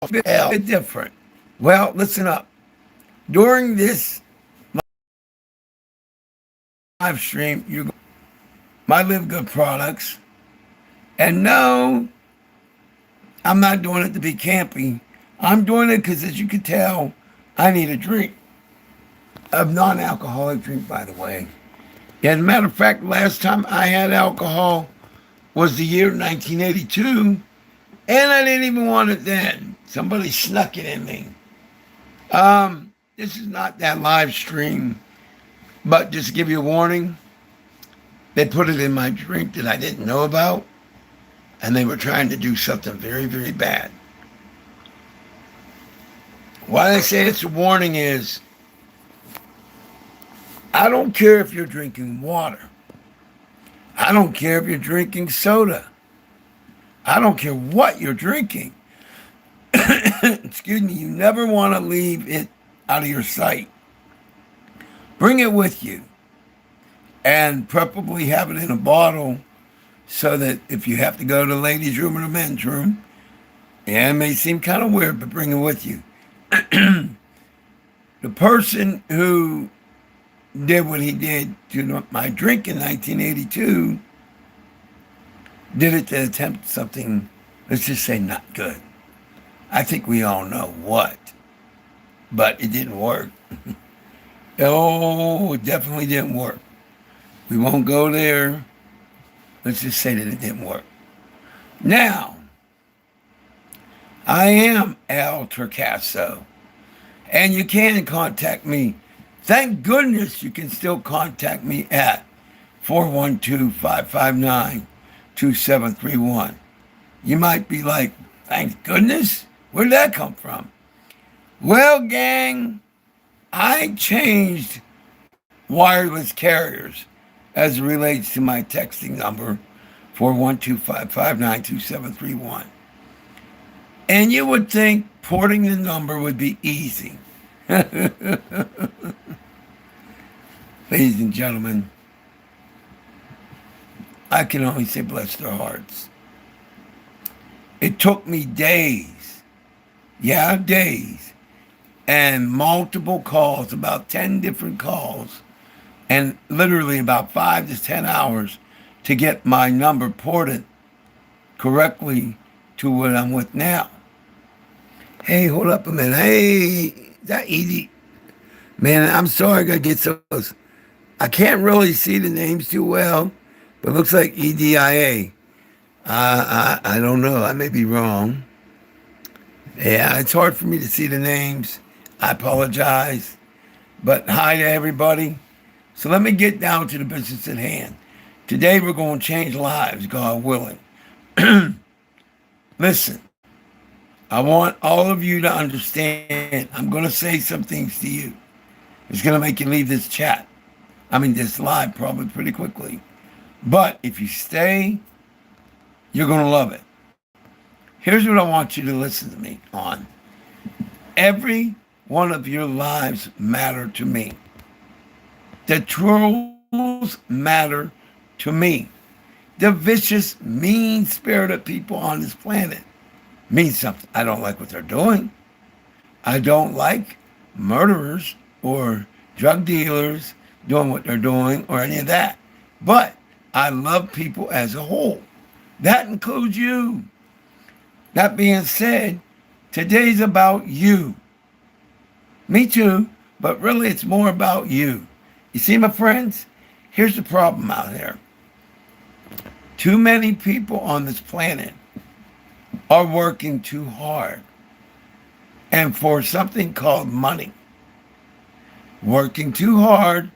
a bit different. Well, listen up. During this live stream, you my Live Good products. And no, I'm not doing it to be campy. I'm doing it because, as you can tell, I need a drink. A non-alcoholic drink, by the way. As a matter of fact, last time I had alcohol was the year 1982, and I didn't even want it then. Somebody snuck it in me. This is not that live stream, but just to give you a warning, they put it in my drink that I didn't know about, and they were trying to do something very, very bad. Why I say it's a warning is, I don't care if you're drinking water. I don't care if you're drinking soda. I don't care what you're drinking. Excuse me, you never want to leave it out of your sight. Bring it with you and preferably have it in a bottle so that if you have to go to the ladies' room or the men's room, yeah, it may seem kind of weird, but bring it with you. The person who did what he did to my drink in 1982 did it to attempt something, let's just say, not good. I think we all know what, but it didn't work. Oh, it definitely didn't work. We won't go there. Let's just say that it didn't work. Now, I am Al Torcaso, and you can contact me. Thank goodness you can still contact me at 412-559-2731. You might be like, thank goodness? Where'd that come from? Well, gang, I changed wireless carriers as it relates to my texting number, 412-559-2731. And you would think porting the number would be easy. Ladies and gentlemen, I can only say bless their hearts. It took me days, days, and multiple calls, about 10 different calls, and literally about 5 to 10 hours to get my number ported correctly to what I'm with now. Hey, hold up a minute. Hey, is that Edie? Man, I'm sorry I gotta get so close. I can't really see the names too well, but it looks like EDIA. I don't know. I may be wrong. Yeah, it's hard for me to see the names. I apologize. But hi to everybody. So let me get down to the business at hand. Today we're going to change lives, God willing. Listen, I want all of you to understand. I'm going to say some things to you. It's going to make you leave this chat. This live probably pretty quickly. But if you stay, you're going to love it. Here's what I want you to listen to me on. Every one of your lives matter to me. The trolls matter to me. The vicious, mean-spirited people on this planet mean something. I don't like what they're doing. I don't like murderers or drug dealers doing what they're doing or any of that. But I love people as a whole. That includes you. That being said, today's about you. Me too, but really it's more about you. You see, my friends, here's the problem out here. Too many people on this planet are working too hard and for something called money. Working too hard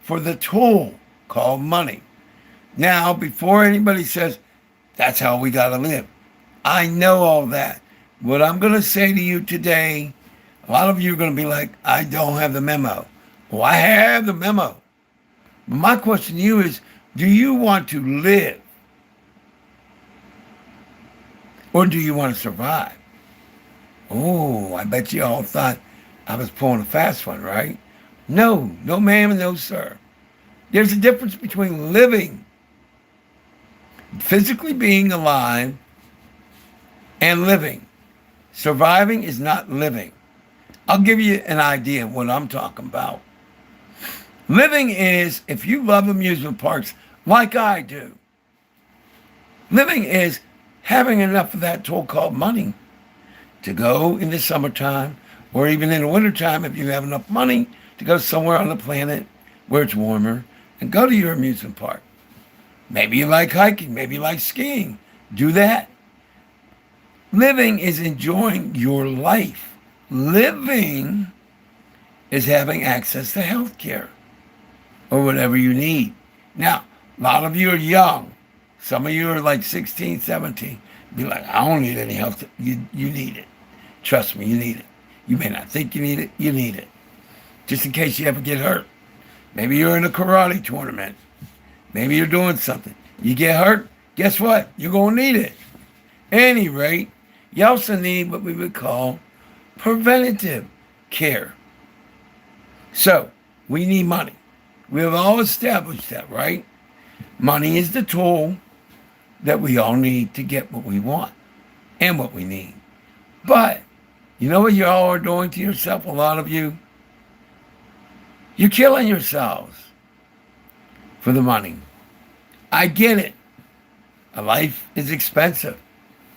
for the tool called money. Now, before anybody says, that's how we got to live, I know all that. What I'm going to say to you today, a lot of you are going to be like, I don't have the memo. Well, I have the memo. But my question to you is, do you want to live? Or do you want to survive? Oh, I bet you all thought I was pulling a fast one, right? No, no ma'am and no sir. There's a difference between living, physically being alive, and living, Surviving is not living. I'll give you an idea of what I'm talking about. Living is, if you love amusement parks like I do, living is having enough of that tool called money to go in the summertime or even in the wintertime if you have enough money to go somewhere on the planet where it's warmer and go to your amusement park. Maybe you like hiking, maybe you like skiing. Do that. Living is enjoying your life. Living is having access to health care or whatever you need. Now, a lot of you are young. Some of you are like 16, 17. Be like, I don't need any health. You need it. Trust me, you need it. You may not think you need it. You need it. Just in case you ever get hurt. Maybe you're in a karate tournament. Maybe you're doing something. You get hurt, guess what? You're going to need it. Any rate, you also need what we would call preventative care. So, we need money. We have all established that, right? Money is the tool that we all need to get what we want and what we need. But, you know what you all are doing to yourself, a lot of you? You're killing yourselves for the money. I get it. A life is expensive.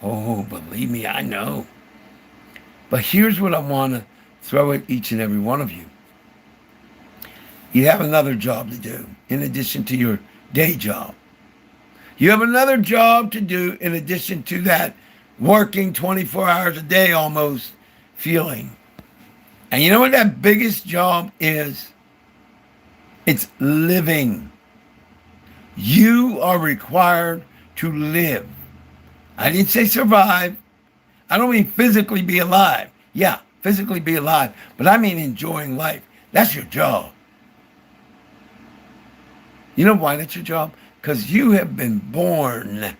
Oh, believe me, I know. But here's what I want to throw at each and every one of you. You have another job to do in addition to your day job. You have another job to do in addition to that working 24 hours a day almost feeling. And you know what that biggest job is? It's living. You are required to live. I didn't say survive. I don't mean physically be alive. Yeah, physically be alive. But I mean enjoying life. That's your job. You know why that's your job? Because you have been born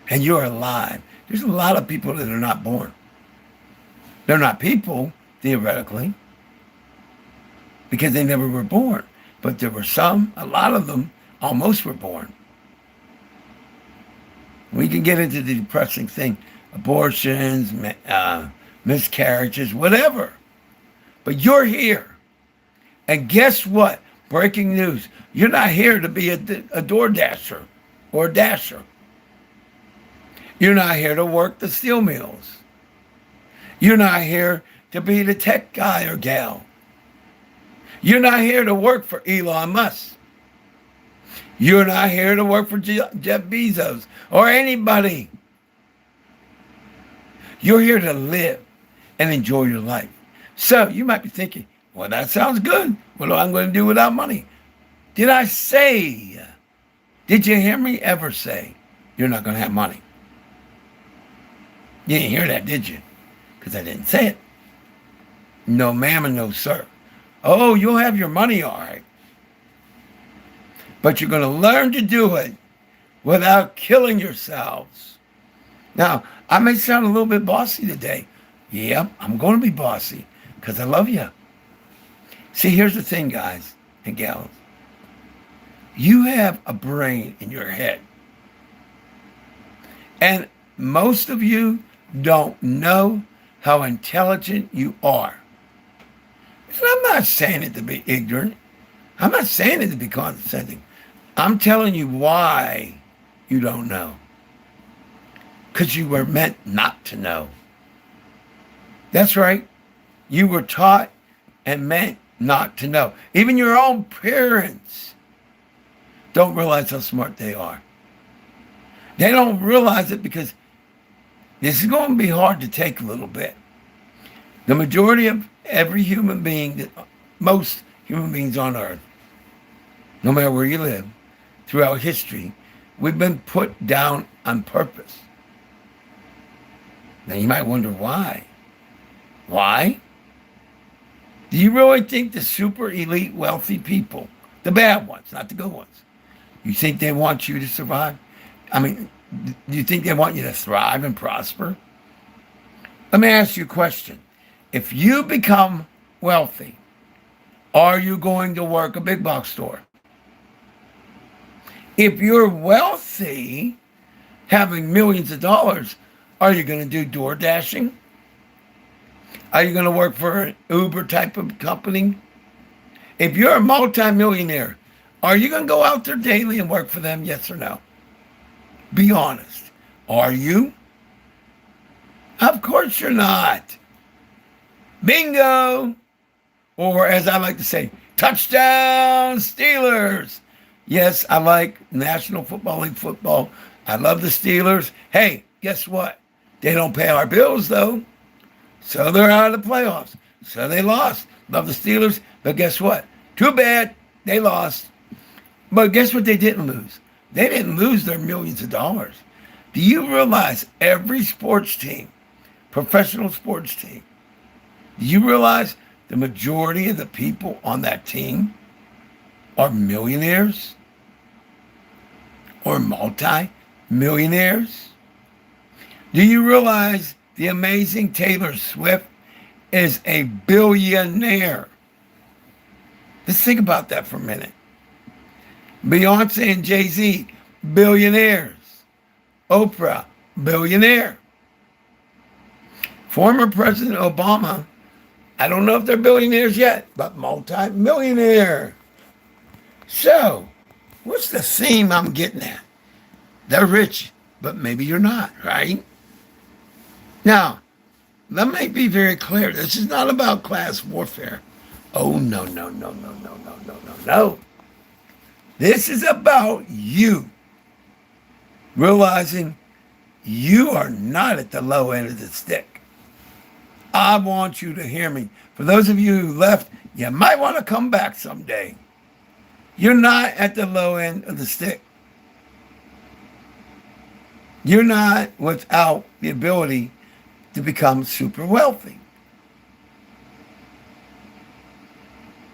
and you're alive. There's a lot of people that are not born. They're not people, theoretically, because they never were born. But there were some, a lot of them, almost were born. We can get into the depressing thing, abortions, miscarriages, whatever. But you're here. And guess what? Breaking news. You're not here to be a door dasher or a dasher. You're not here to work the steel mills. You're not here to be the tech guy or gal. You're not here to work for Elon Musk. You're not here to work for Jeff Bezos or anybody. You're here to live and enjoy your life. So you might be thinking, well, that sounds good. What am I going to do without money? Did you hear me ever say you're not going to have money? You didn't hear that, did you? Because I didn't say it. No, ma'am, and no, sir. Oh, you'll have your money, all right. But you're going to learn to do it without killing yourselves. Now, I may sound a little bit bossy today. Yep, I'm going to be bossy because I love you. See, here's the thing, guys and gals. You have a brain in your head. And most of you don't know how intelligent you are. And I'm not saying it to be ignorant. I'm not saying it to be condescending. I'm telling you why you don't know. Because you were meant not to know. That's right. You were taught and meant not to know. Even your own parents don't realize how smart they are. They don't realize it because this is going to be hard to take a little bit. The majority of every human being, most human beings on earth, no matter where you live, throughout history, we've been put down on purpose. Now you might wonder why. Why? Do you really think the super elite wealthy people, the bad ones, not the good ones, you think they want you to survive? I mean, do you think they want you to thrive and prosper? Let me ask you a question. If you become wealthy, are you going to work a big box store? If you're wealthy, having millions of dollars, Are you going to do door dashing? Are you going to work for an Uber type of company? If you're a multimillionaire, are you going to go out there daily and work for them? Yes or no? Be honest. Are you? Of course you're not. Bingo! Or as I like to say, touchdown Steelers. Yes, I like National Football League football. I love the Steelers. Hey, guess what? They don't pay our bills though. So they're out of the playoffs. So they lost. Love the Steelers. But guess what? Too bad. They lost. But guess what they didn't lose? They didn't lose their millions of dollars. Do you realize every sports team, professional sports team, do you realize the majority of the people on that team are millionaires or multi-millionaires? Do you realize the amazing Taylor Swift is a billionaire? Let's think about that for a minute. Beyonce and Jay-Z, billionaires. Oprah, billionaire. Former President Obama, I don't know if they're billionaires yet, but multi-millionaire. So, what's the theme I'm getting at? They're rich, but maybe you're not, right? Now, let me be very clear. This is not about class warfare. Oh, no, no, no, no, no, no, no, no, no. This is about you realizing you are not at the low end of the stick. I want you to hear me. For those of you who left, you might want to come back someday. You're not at the low end of the stick. You're not without the ability to become super wealthy.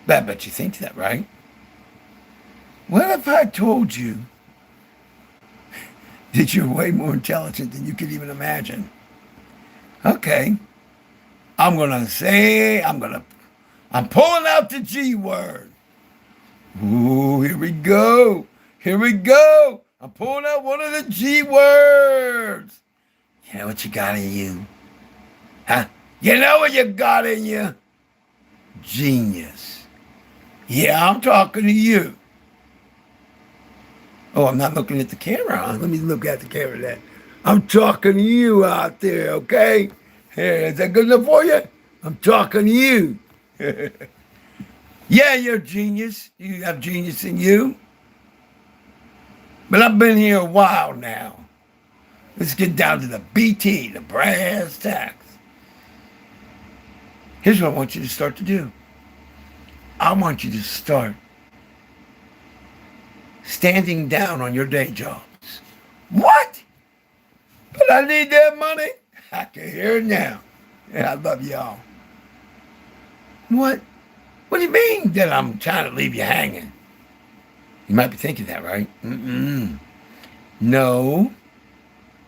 I bet you think that, right? What if I told you that you're way more intelligent than you could even imagine? Okay. I'm pulling out the G word. Ooh, here we go. Here we go. I'm pulling out one of the G words. You know what you got in you? Huh? You know what you got in you? Genius. Yeah, I'm talking to you. Oh, I'm not looking at the camera, huh? Let me look at the camera then. I'm talking to you out there, okay? Hey, is that good enough for you? I'm talking to you. Yeah, you're a genius. You have genius in you. But I've been here a while now. Let's get down to the BT, the brass tacks. Here's what I want you to start to do. I want you to start standing down on your day jobs. What? But I need that money. I can hear it now. And I love y'all. What? What do you mean that I'm trying to leave you hanging? You might be thinking that, right? No.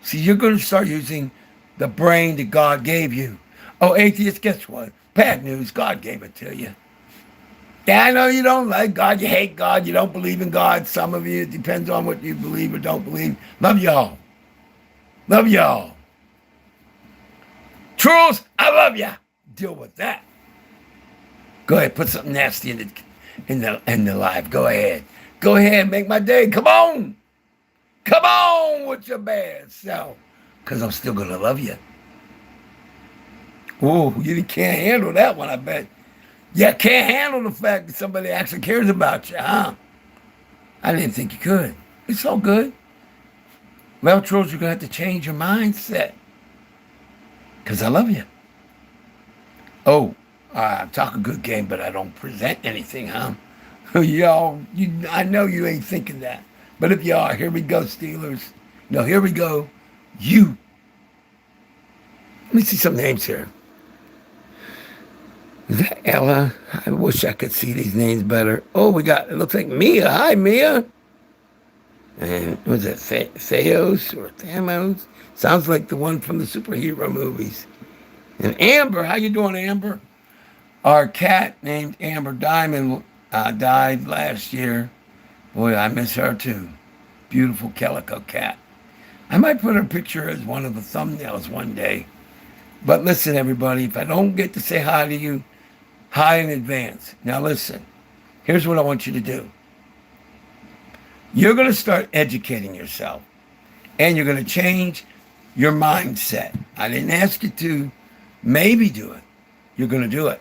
See, you're going to start using the brain that God gave you. Oh, atheist, guess what? Bad news. God gave it to you. Yeah, I know you don't like God. You hate God. You don't believe in God. Some of you, it depends on what you believe or don't believe. Love y'all. Love y'all. Trolls, I love ya. Deal with that. Go ahead, put something nasty in the live. Go ahead. Go ahead, make my day. Come on. Come on with your bad self. Because I'm still going to love you. Oh, you can't handle that one, I bet. You can't handle the fact that somebody actually cares about you, huh? I didn't think you could. It's all good. Well, trolls, you're going to have to change your mindset. Because I love you. Oh, I talk a good game, but I don't present anything, huh? I know you ain't thinking that. But if you are, here we go, Steelers. No, here we go. You. Let me see some names here. Is that Ella? I wish I could see these names better. Oh, it looks like Mia. Hi, Mia. And was it Theos or Thamos? Sounds like the one from the superhero movies. And Amber, how you doing, Amber? Our cat named Amber Diamond died last year. Boy, I miss her too. Beautiful calico cat. I might put her picture as one of the thumbnails one day. But listen, everybody, if I don't get to say hi to you, hi in advance. Now listen, here's what I want you to do. You're going to start educating yourself, and you're going to change your mindset. I didn't ask you to maybe do it. You're going to do it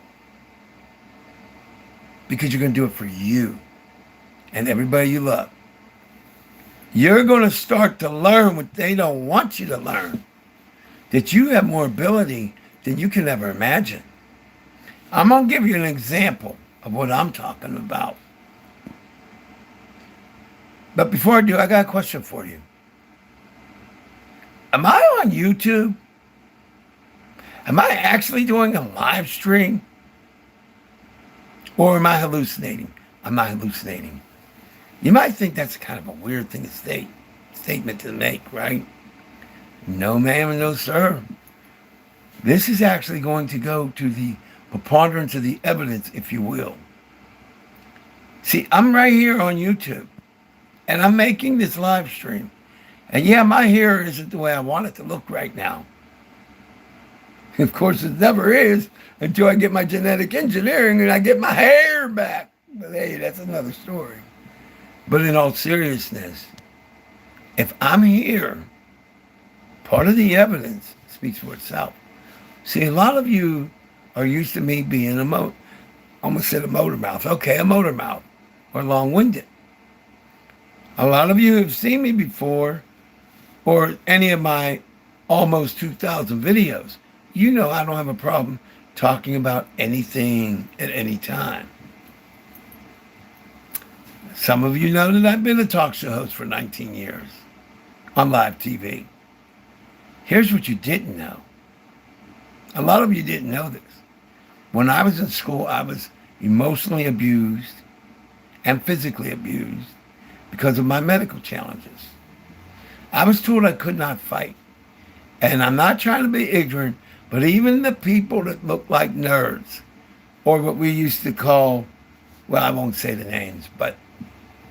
because you're going to do it for you and everybody you love. You're going to start to learn what they don't want you to learn, that you have more ability than you can ever imagine. I'm going to give you an example of what I'm talking about. But before I do, I got a question for you. Am I on YouTube? Am I actually doing a live stream? Or am I hallucinating? Am I hallucinating? You might think that's kind of a weird thing to statement to make, right? No, ma'am, and no, sir. This is actually going to go to the preponderance of the evidence, if you will. See, I'm right here on YouTube, and I'm making this live stream. And yeah, my hair isn't the way I want it to look right now. Of course, it never is until I get my genetic engineering and I get my hair back. But hey, that's another story. But in all seriousness, if I'm here, part of the evidence speaks for itself. See, a lot of you are used to me being almost said a motor mouth. Okay, a motor mouth, or long-winded. A lot of you have seen me before, or any of my almost 2,000 videos. You know I don't have a problem talking about anything at any time. Some of you know that I've been a talk show host for 19 years on live TV. Here's what you didn't know. A lot of you didn't know this. When I was in school, I was emotionally abused and physically abused because of my medical challenges. I was told I could not fight. And I'm not trying to be ignorant, but even the people that look like nerds, or what we used to call, well, I won't say the names, but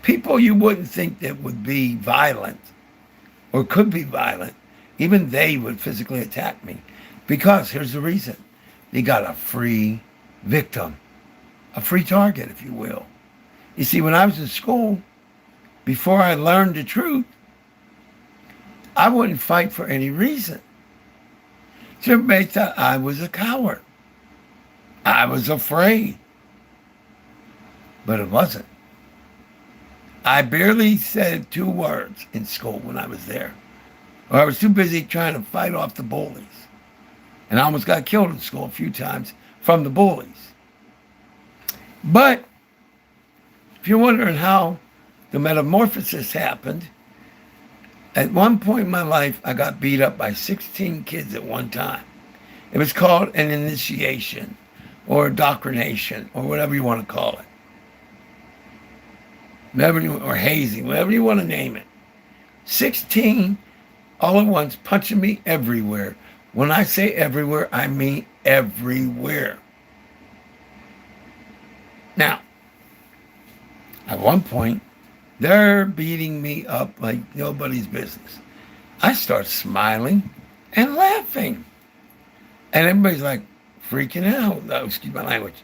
people you wouldn't think that would be violent or could be violent, even they would physically attack me. Because here's the reason. They got a free victim, a free target, if you will. You see, when I was in school, before I learned the truth, I wouldn't fight for any reason. So everybody thought I was a coward. I was afraid. But it wasn't. I barely said 2 words in school when I was there. Or I was too busy trying to fight off the bullies. And I almost got killed in school a few times from the bullies. But if you're wondering how the metamorphosis happened, at one point in my life, I got beat up by 16 kids at one time. It was called an initiation or indoctrination or whatever you want to call it. Or hazing, whatever you want to name it. 16 all at once punching me everywhere. When I say everywhere, I mean everywhere. Now, at one point, they're beating me up like nobody's business. I start smiling and laughing. And everybody's like freaking out. Oh, excuse my language.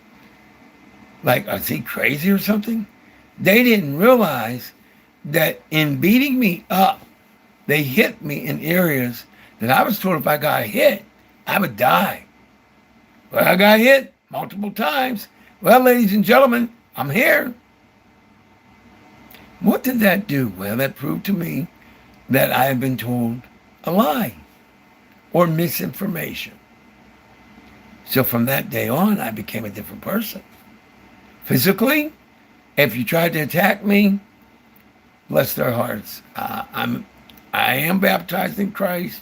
Like, is he crazy or something? They didn't realize that in beating me up, they hit me in areas that I was told if I got hit, I would die. Well, I got hit multiple times. Well, ladies and gentlemen, I'm here. What did that do? Well, that proved to me that I had been told a lie or misinformation. So from that day on, I became a different person. Physically, if you tried to attack me, bless their hearts. I am baptized in Christ,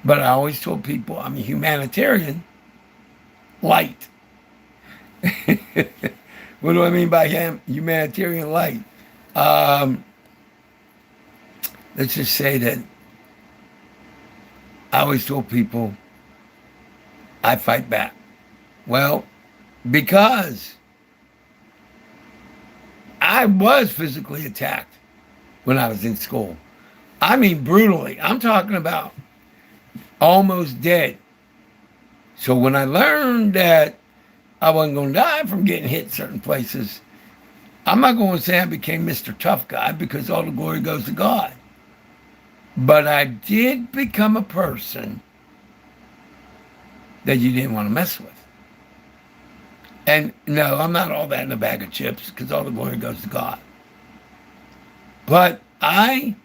but I always told people I'm a humanitarian light. What do I mean by humanitarian light? Let's just say that I always told people I fight back. Well, because I was physically attacked when I was in school. I mean, brutally. I'm talking about almost dead. So when I learned that I wasn't going to die from getting hit certain places, I'm not going to say I became Mr. Tough Guy because all the glory goes to God. But I did become a person that you didn't want to mess with. And no, I'm not all that in a bag of chips because all the glory goes to God. But I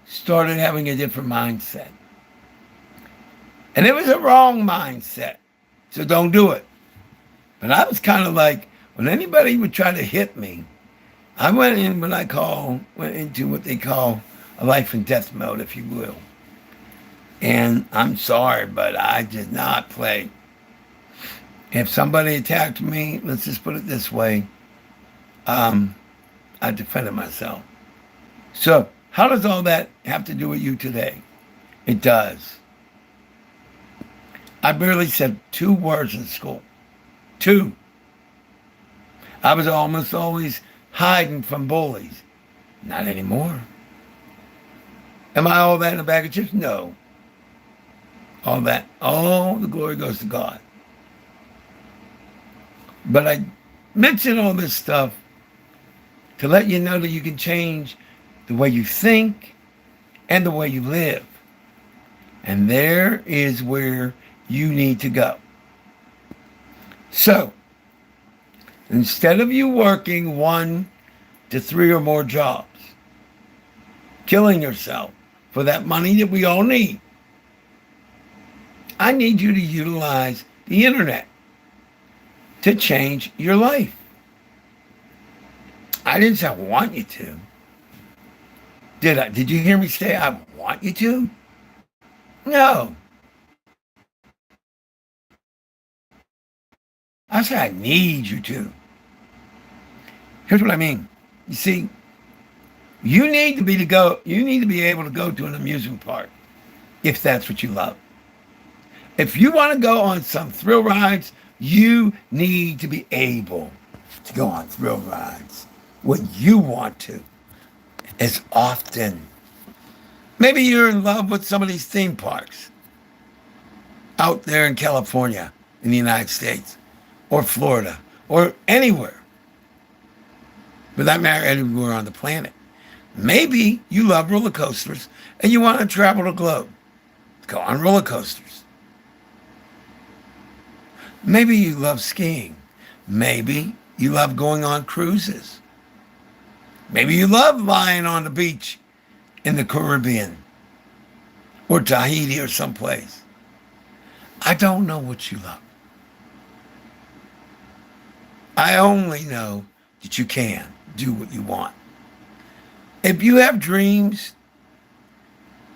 started having a different mindset. And it was a wrong mindset. So don't do it. But I was kind of like, when anybody would try to hit me, I went into what they call a life and death mode, if you will. And I'm sorry, but I did not play. If somebody attacked me, let's just put it this way, I defended myself. So how does all that have to do with you today? It does. I barely said 2 words in school. 2. I was almost always hiding from bullies. Not anymore. Am I all that in a bag of chips? No. All the glory goes to God. But I mention all this stuff to let you know that you can change the way you think and the way you live. And there is where you need to go. So, instead of you working 1 to 3 or more jobs, killing yourself for that money that we all need, I need you to utilize the internet to change your life. I didn't say I want you to. Did I? Did you hear me say I want you to? No. I said I need you to. Here's what I mean. You see, you need to be able to go to an amusement park if that's what you love. If you want to go on some thrill rides, you need to be able to go on thrill rides when you want to. As often. Maybe you're in love with some of these theme parks out there in California, in the United States, or Florida, or anywhere. For that matter, anywhere on the planet. Maybe you love roller coasters and you want to travel the globe. Go on roller coasters. Maybe you love skiing. Maybe you love going on cruises. Maybe you love lying on the beach in the Caribbean or Tahiti or someplace. I don't know what you love. I only know that you can do what you want. If you have dreams,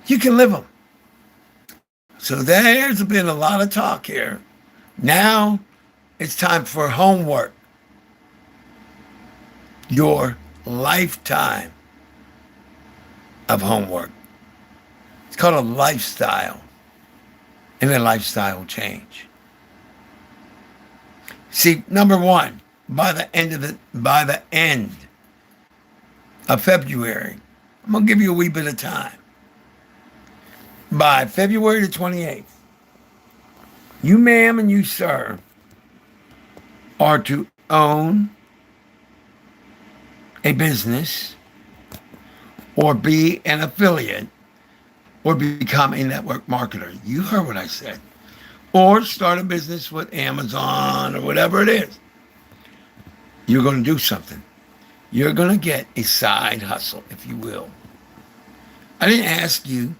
you can live them. So there's been a lot of talk here. Now it's time for homework. Your lifetime of homework. It's called a lifestyle. And a lifestyle change. See, number 1, by the end of February, I'm going to give you a wee bit of time. By February the 28th, you, ma'am, and you, sir, are to own a business or be an affiliate or become a network marketer. You heard what I said. Or start a business with Amazon or whatever it is. You're going to do something. You're going to get a side hustle, if you will. I didn't ask you.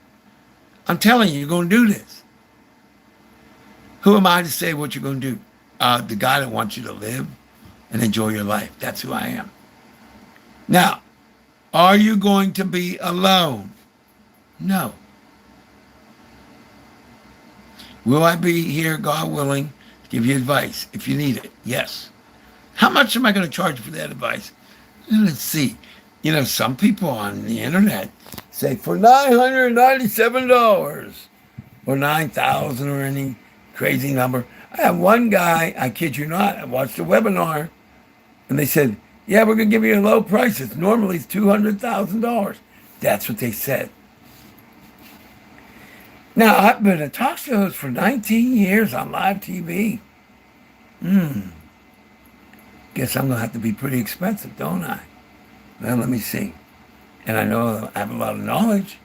I'm telling you, you're going to do this. Who am I to say what you're going to do? The guy that wants you to live and enjoy your life. That's who I am. Now, are you going to be alone? No. Will I be here, God willing, to give you advice if you need it? Yes. How much am I going to charge for that advice? Let's see. You know, some people on the internet say for $997 or $9,000 or any crazy number. I have one guy, I kid you not, I watched a webinar and they said, yeah, we're going to give you a low price. Normally it's $200,000. That's what they said. Now, I've been a talk show host for 19 years on live TV. Guess I'm going to have to be pretty expensive, don't I? Well, let me see. And I know I have a lot of knowledge.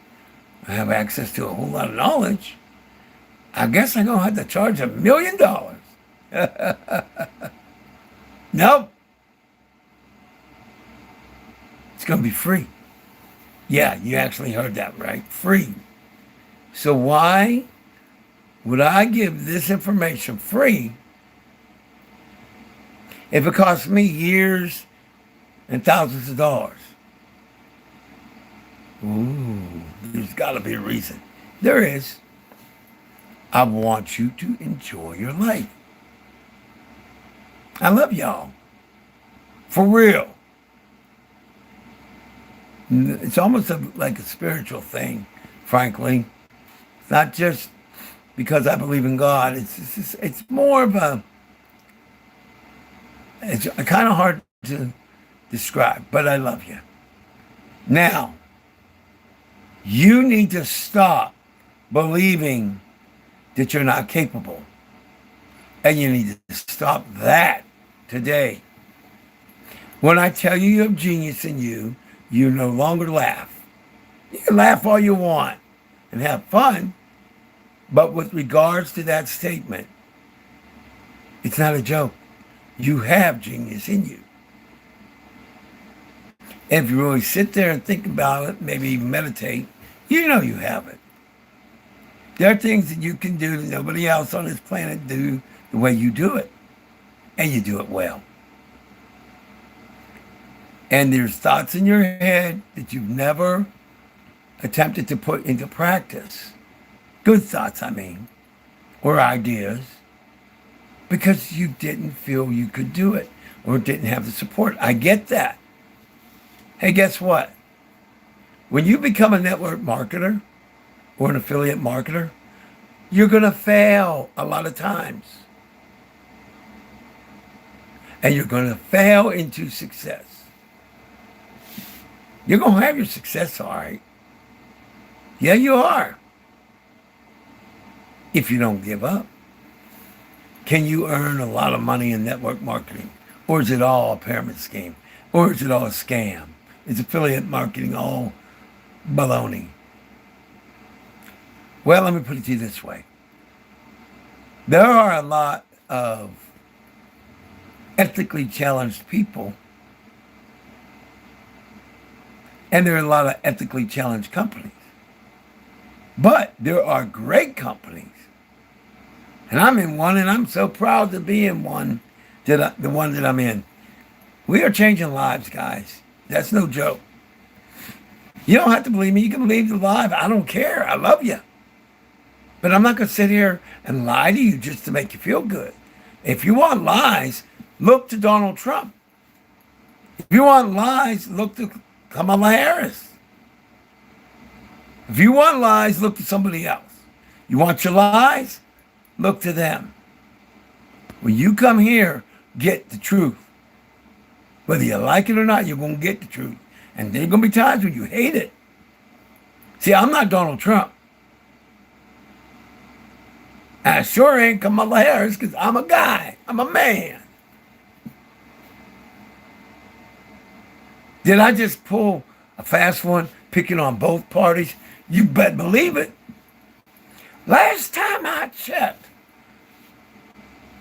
I have access to a whole lot of knowledge. I guess I'm going to have to charge $1 million. Nope. It's going to be free. Yeah, you actually heard that right. Free. So why would I give this information free if it costs me years and thousands of dollars? Ooh, there's got to be a reason. There is. I want you to enjoy your life. I love y'all. For real. It's almost like a spiritual thing, frankly. It's not just because I believe in God. It's more of a, it's kind of hard to describe, but I love you. Now, you need to stop believing that you're not capable. And you need to stop that today. When I tell you you have genius in you, you no longer laugh. You can laugh all you want and have fun, but with regards to that statement, it's not a joke. You have genius in you. If you really sit there and think about it, maybe even meditate, you know you have it. There are things that you can do that nobody else on this planet do the way you do it, and you do it well. And there's thoughts in your head that you've never attempted to put into practice. Good thoughts, I mean, or ideas, because you didn't feel you could do it or didn't have the support. I get that. Hey, guess what? When you become a network marketer or an affiliate marketer, you're going to fail a lot of times. And you're going to fail into success. You're going to have your success, all right. Yeah, you are. If you don't give up. Can you earn a lot of money in network marketing? Or is it all a pyramid scheme? Or is it all a scam? Is affiliate marketing all baloney? Well, let me put it to you this way. There are a lot of ethically challenged people, and there are a lot of ethically challenged companies. But there are great companies, and I'm in one, and I'm so proud to be in one, the one that I'm in. We are changing lives, guys. That's no joke. You don't have to believe me. You can believe the lie. I don't care. I love you. But I'm not going to sit here and lie to you just to make you feel good. If you want lies, look to Donald Trump. If you want lies, look to Kamala Harris. If you want lies, look to somebody else. You want your lies? Look to them. When you come here, get the truth. Whether you like it or not, you're going to get the truth. And there are going to be times when you hate it. See, I'm not Donald Trump. I sure ain't Kamala Harris because I'm a guy. I'm a man. Did I just pull a fast one, picking on both parties? You better believe it. Last time I checked,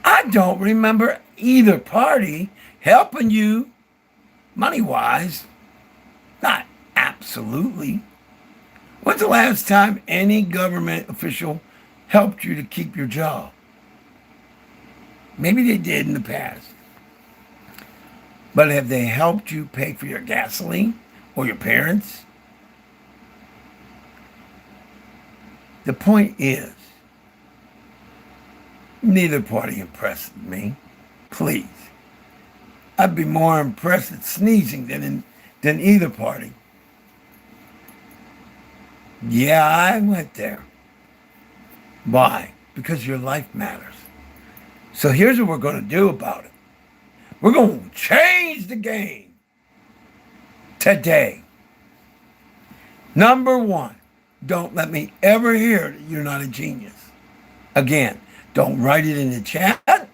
I don't remember either party helping you money-wise. Not absolutely. When's the last time any government official helped you to keep your job? Maybe they did in the past. But have they helped you pay for your gasoline or your parents? The point is, neither party impressed me. Please. I'd be more impressed at sneezing than either party. Yeah, I went there. Why? Because your life matters. So here's what we're going to do about it. We're going to change the game today. Number one, don't let me ever hear that you're not a genius. Again, don't write it in the chat.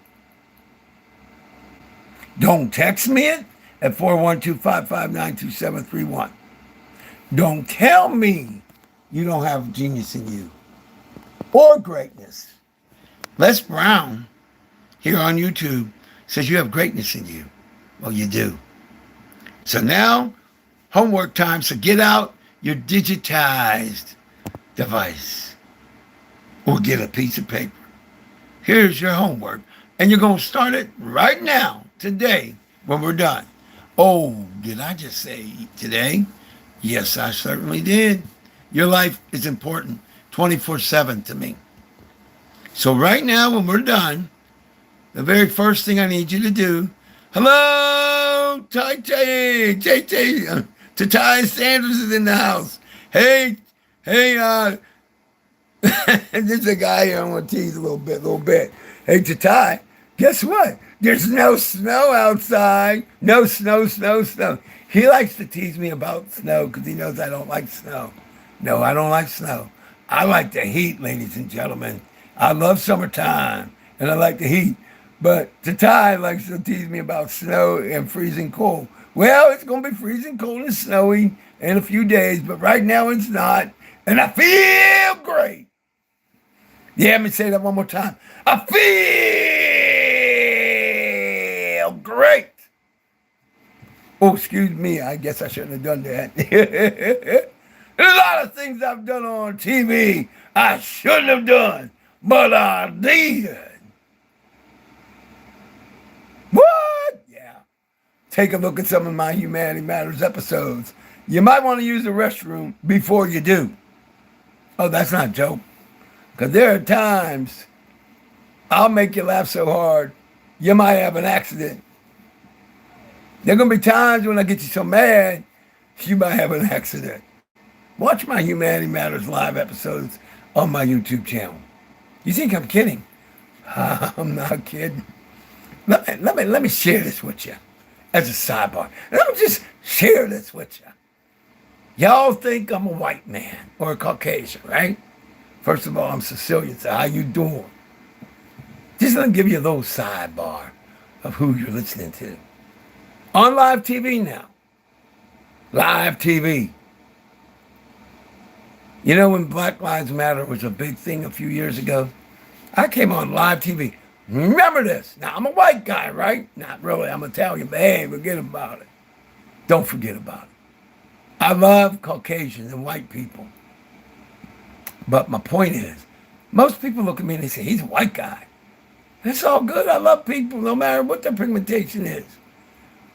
Don't text me it at 412-559-2731. Don't tell me you don't have genius in you or greatness. Les Brown here on YouTube says you have greatness in you. Well, you do. So now, homework time. So get out your digitized device or get a piece of paper. Here's your homework. And you're going to start it right now, today, when we're done. Oh, did I just say today? Yes, I certainly did. Your life is important 24/7 to me. So right now, when we're done, the very first thing I need you to do, hello, Tay Sanders is in the house. Hey, there's a guy here I want to tease a little bit. Hey, Tay, guess what? There's no snow outside. No snow. He likes to tease me about snow because he knows I don't like snow. No, I don't like snow. I like the heat, ladies and gentlemen. I love summertime, and I like the heat. But Tay likes to tease me about snow and freezing cold. Well, it's going to be freezing cold and snowy in a few days, but right now it's not. And I feel great. Yeah, let me say that one more time. I feel great. Oh, excuse me. I guess I shouldn't have done that. There's a lot of things I've done on TV I shouldn't have done, but I did. What? Yeah. Take a look at some of my Humanity Matters episodes. You might want to use the restroom before you do. Oh, that's not a joke. Because there are times I'll make you laugh so hard, you might have an accident. There are going to be times when I get you so mad, you might have an accident. Watch my Humanity Matters live episodes on my YouTube channel. You think I'm kidding? I'm not kidding. Let me share this with you as a sidebar. Let me just share this with you. Y'all think I'm a white man or a Caucasian, right? First of all, I'm Sicilian, so how you doing? Just let me give you a little sidebar of who you're listening to. On live TV now. Live TV. You know when Black Lives Matter was a big thing a few years ago? I came on live TV. Remember this. Now, I'm a white guy, right? Not really. I'm Italian, but hey, forget about it. Don't forget about it. I love Caucasians and white people. But my point is, most people look at me and they say, he's a white guy. It's all good. I love people no matter what their pigmentation is.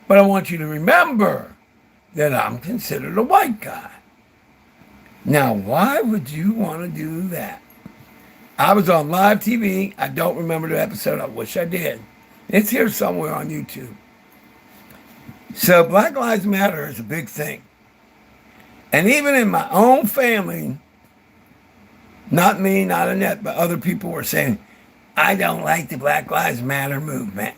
But I want you to remember that I'm considered a white guy. Now, why would you want to do that? I was on live TV. I don't remember the episode. I wish I did. It's here somewhere on YouTube. So Black Lives Matter is a big thing. And even in my own family, not me, not Annette, but other people were saying, I don't like the Black Lives Matter movement.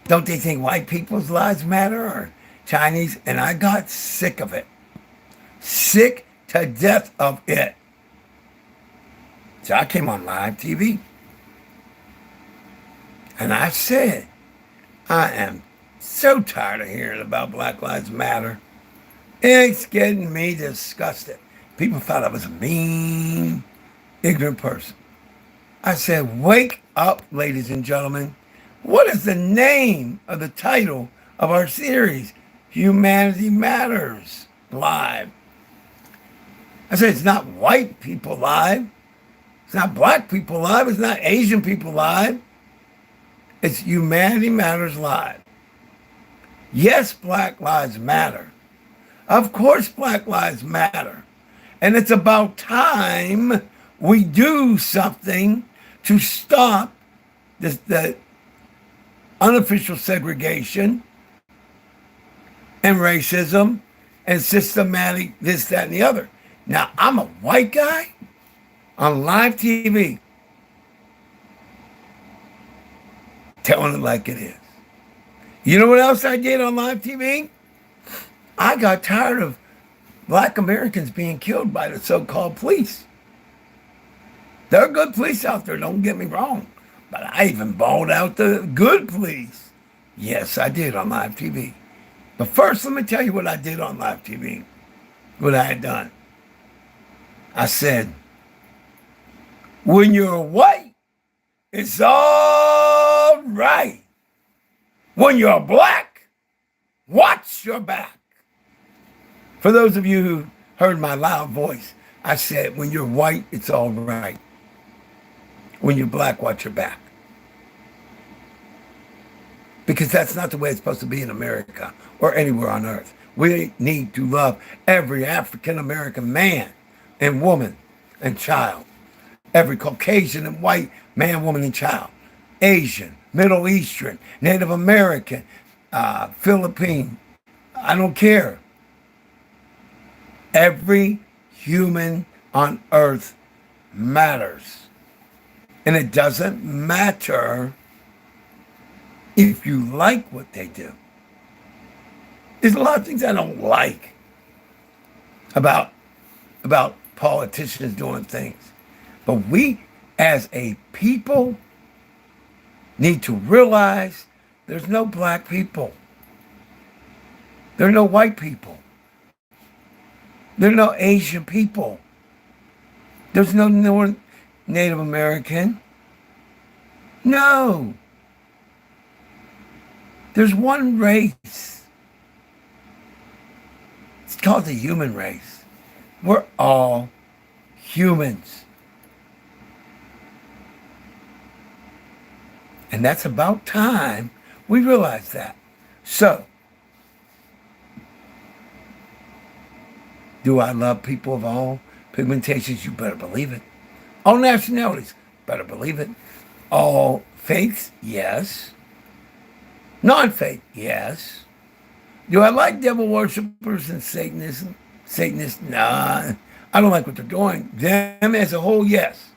Don't they think white people's lives matter or Chinese? And I got sick of it. Sick to death of it. So I came on live TV. And I said, I am so tired of hearing about Black Lives Matter. It's getting me disgusted. People thought I was a mean, ignorant person. I said, wake up, ladies and gentlemen. What is the name of the title of our series? Humanity Matters Live. I said, it's not white people live. It's not black people live. It's not Asian people live. It's Humanity Matters Live. Yes, Black Lives Matter. Of course, Black Lives Matter. And it's about time we do something to stop the unofficial segregation and racism and systematic this, that, and the other. Now, I'm a white guy on live TV telling it like it is. You know what else I did on live TV? I got tired of black Americans being killed by the so-called police. There are good police out there, don't get me wrong. But I even bawled out the good police. Yes, I did on live TV. But first, let me tell you what I did on live TV, what I had done. I said, when you're white, it's all right. When you're black, watch your back. For those of you who heard my loud voice, I said, when you're white, it's all right. When you're black, watch your back. Because that's not the way it's supposed to be in America or anywhere on earth. We need to love every African-American man and woman and child. Every Caucasian and white man, woman, and child. Asian, Middle Eastern, Native American, Philippine. I don't care. Every human on earth matters. And it doesn't matter if you like what they do. There's a lot of things I don't like about politicians doing things. But we, as a people, need to realize there's no black people. There are no white people. There are no Asian people. There's no Native American. No. There's one race. It's called the human race. We're all humans. And that's about time we realize that. So, do I love people of all pigmentations? You better believe it. All nationalities? Better believe it. All faiths? Yes. Non-faith? Yes. Do I like devil worshippers and Satanism? Satanists? Nah. I don't like what they're doing. Them as a whole, yes.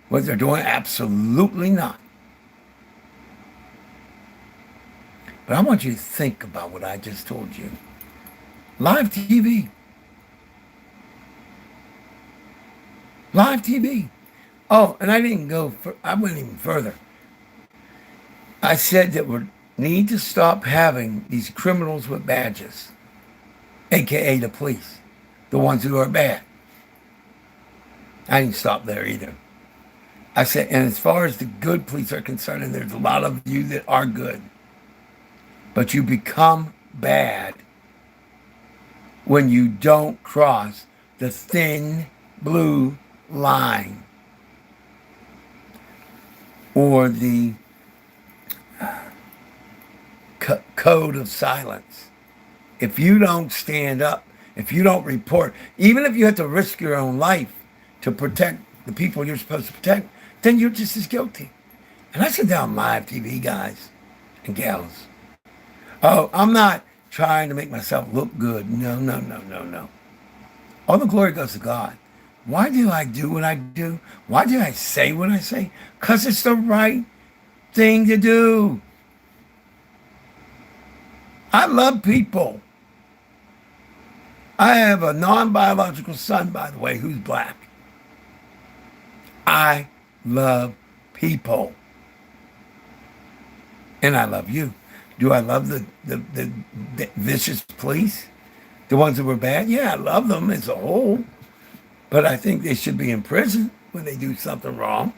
What they're doing, absolutely not. But I want you to think about what I just told you. Live TV. Live TV. Oh, and I went even further. I said that we need to stop having these criminals with badges, AKA the police, the ones who are bad. I didn't stop there either. I said, and as far as the good police are concerned, and there's a lot of you that are good, but you become bad when you don't cross the thin blue line or the code of silence. If you don't stand up, if you don't report, even if you have to risk your own life to protect the people you're supposed to protect, then you're just as guilty. And I sit down live TV, guys and gals. Oh, I'm not trying to make myself look good. No, no, no, no, no. All the glory goes to God. Why do I do what I do? Why do I say what I say? Because it's the right thing to do. I love people. I have a non-biological son, by the way, who's black. I love people. And I love you. Do I love the vicious police? The ones that were bad? Yeah, I love them as a whole. But I think they should be in prison when they do something wrong.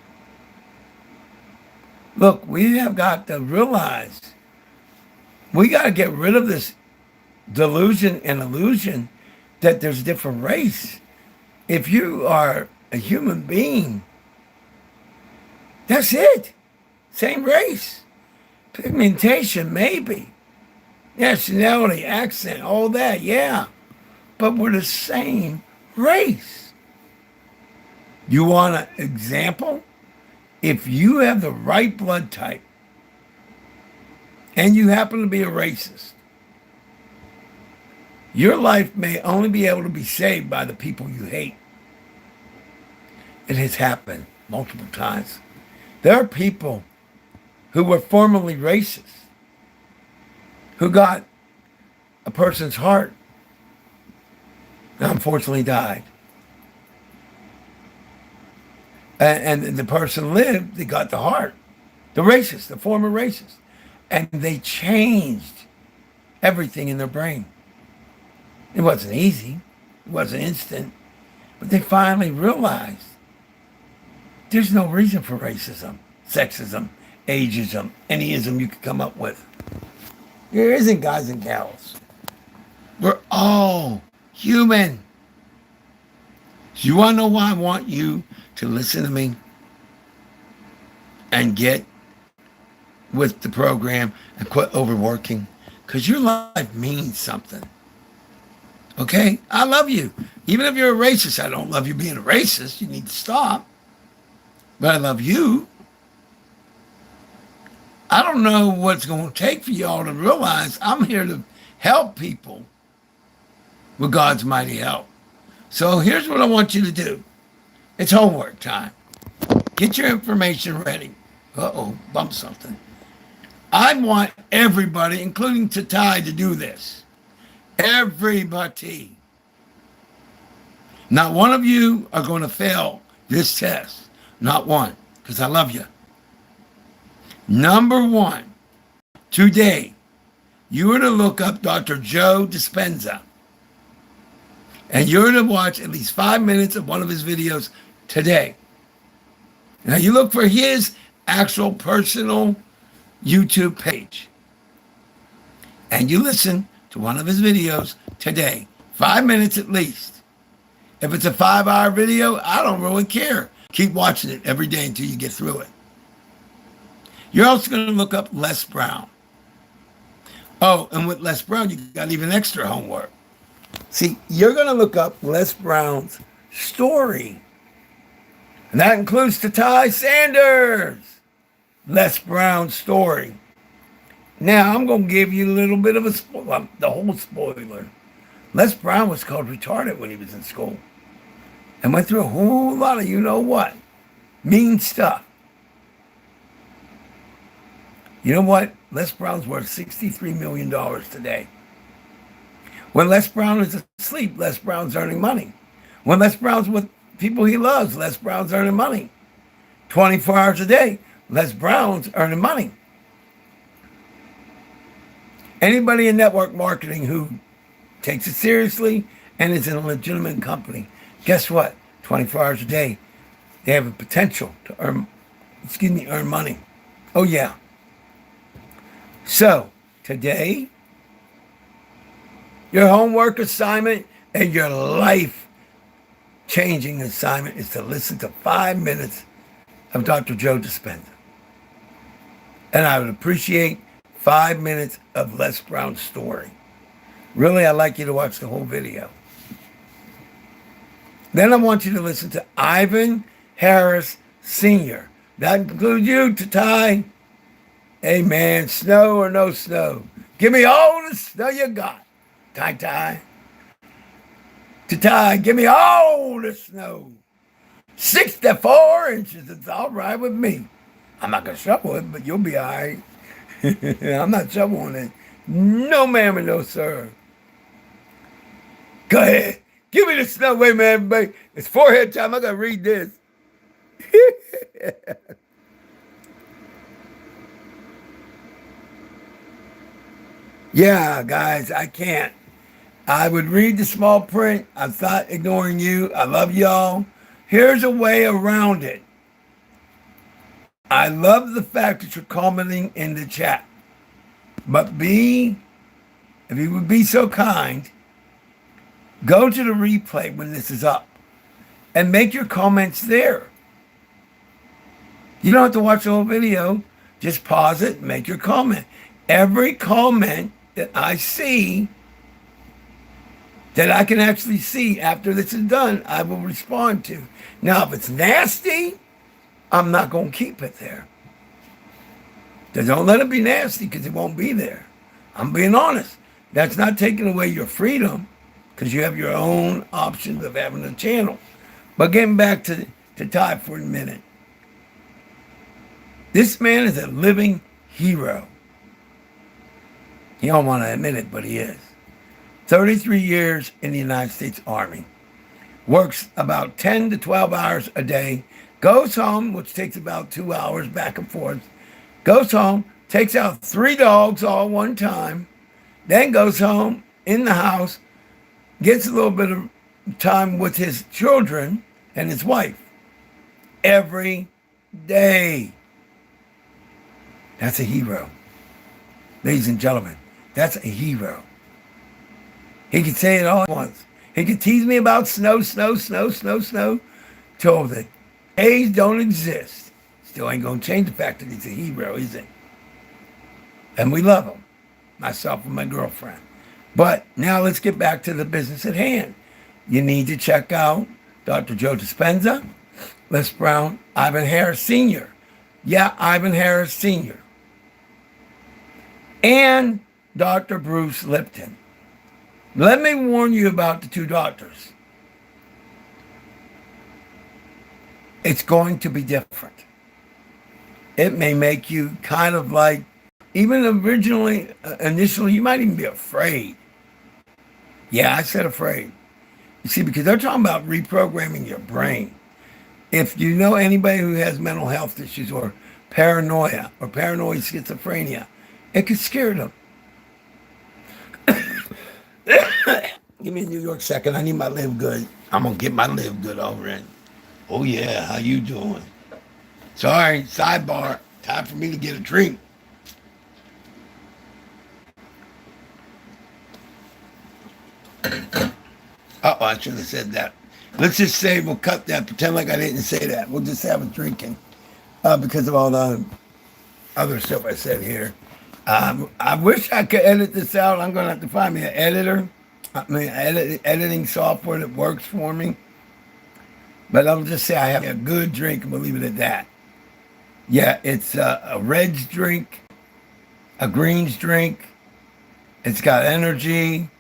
Look, we have got to realize we got to get rid of this delusion and illusion that there's a different race. If you are a human being, that's it. Same race. Pigmentation, maybe. Nationality, accent, all that, yeah. But we're the same race. You want an example? If you have the right blood type and you happen to be a racist, your life may only be able to be saved by the people you hate. It has happened multiple times. There are people who were formerly racist, who got a person's heart unfortunately died. And the person lived, they got the heart. The racist, the former racist. And they changed everything in their brain. It wasn't easy, it wasn't instant, but they finally realized there's no reason for racism, sexism, ageism, any ism you could come up with. There isn't, guys and gals. We're all human. So you want to know why I want you to listen to me and get with the program and quit overworking? Because your life means something. Okay? I love you. Even if you're a racist, I don't love you being a racist. You need to stop. But I love you. I don't know what's going to take for y'all to realize I'm here to help people with God's mighty help. So here's what I want you to do. It's homework time. Get your information ready. Uh-oh, bump something. I want everybody, including Tatai, to do this. Everybody. Not one of you are going to fail this test. Not one, because I love you. Number one, today, you are to look up Dr. Joe Dispenza. And you're to watch at least 5 minutes of one of his videos today. Now, you look for his actual personal YouTube page. And you listen to one of his videos today. 5 minutes at least. If it's a 5-hour video, I don't really care. Keep watching it every day until you get through it. You're also going to look up Les Brown. Oh, and with Les Brown, you got even extra homework. See, you're going to look up Les Brown's story. And that includes Tatai Sanders. Les Brown's story. Now, I'm going to give you a little bit of the whole spoiler. Les Brown was called retarded when he was in school. And went through a whole lot of you-know-what. Mean stuff. You know what? Les Brown's worth $63 million today. When Les Brown is asleep, Les Brown's earning money. When Les Brown's with people he loves, Les Brown's earning money. 24 hours a day, Les Brown's earning money. Anybody in network marketing who takes it seriously and is in a legitimate company, guess what? 24 hours a day, they have a potential to earn money. Oh, yeah. So, today, your homework assignment and your life-changing assignment is to listen to 5 minutes of Dr. Joe Dispenza. And I would appreciate 5 minutes of Les Brown's story. Really, I'd like you to watch the whole video. Then I want you to listen to Ivan Harris Sr. That includes you, Tatai. Hey, man, snow or no snow. Give me all the snow you got. Tai-tai. Tatai, give me all the snow. 64 inches, it's all right with me. I'm not going to shovel it, but you'll be all right. I'm not shoveling it. No, ma'am, and no, sir. Go ahead. Give me the snow. Wait, man, everybody. It's forehead time. I got to read this. Yeah, guys, I can't. I would read the small print. I'm not ignoring you. I love y'all. Here's a way around it. I love the fact that you're commenting in the chat. But if you would be so kind, go to the replay when this is up and make your comments there. You don't have to watch the whole video. Just pause it and make your comment. Every comment that I see, that I can actually see after this is done, I will respond to. Now, if it's nasty, I'm not going to keep it there. Just don't let it be nasty because it won't be there. I'm being honest. That's not taking away your freedom because you have your own options of having a channel. But getting back to Ty for a minute. This man is a living hero. He don't want to admit it, but he is. 33 years in the United States Army. Works about 10 to 12 hours a day. Goes home, which takes about 2 hours back and forth. Goes home, takes out 3 dogs all one time. Then goes home in the house, gets a little bit of time with his children and his wife every day. That's a hero. Ladies and gentlemen, that's a hero. He could say it all at once. He could tease me about snow, till the days don't exist. Still ain't gonna change the fact that he's a hero, is it? And we love him, myself and my girlfriend. But now let's get back to the business at hand. You need to check out Dr. Joe Dispenza, Les Brown, Ivan Harris Sr. Yeah, Ivan Harris Sr. And Dr. Bruce Lipton. Let me warn you about the two doctors. It's going to be different. It may make you kind of like, even initially, you might even be afraid. Yeah, I said afraid. You see, because they're talking about reprogramming your brain. If you know anybody who has mental health issues or paranoia or paranoid schizophrenia, it could scare them. Give me a New York second. I need my live good. I'm going to get my live good already. Oh, yeah. How you doing? Sorry. Sidebar. Time for me to get a drink. Oh, I should have said that. Let's just say we'll cut that. Pretend like I didn't say that. We'll just have a drinking because of all the other stuff I said here. I wish I could edit this out. I'm going to have to find me an editor. Editing software that works for me. But I'll just say I have a good drink and we'll leave it at that. Yeah, it's a Reds drink, a Greens drink. It's got energy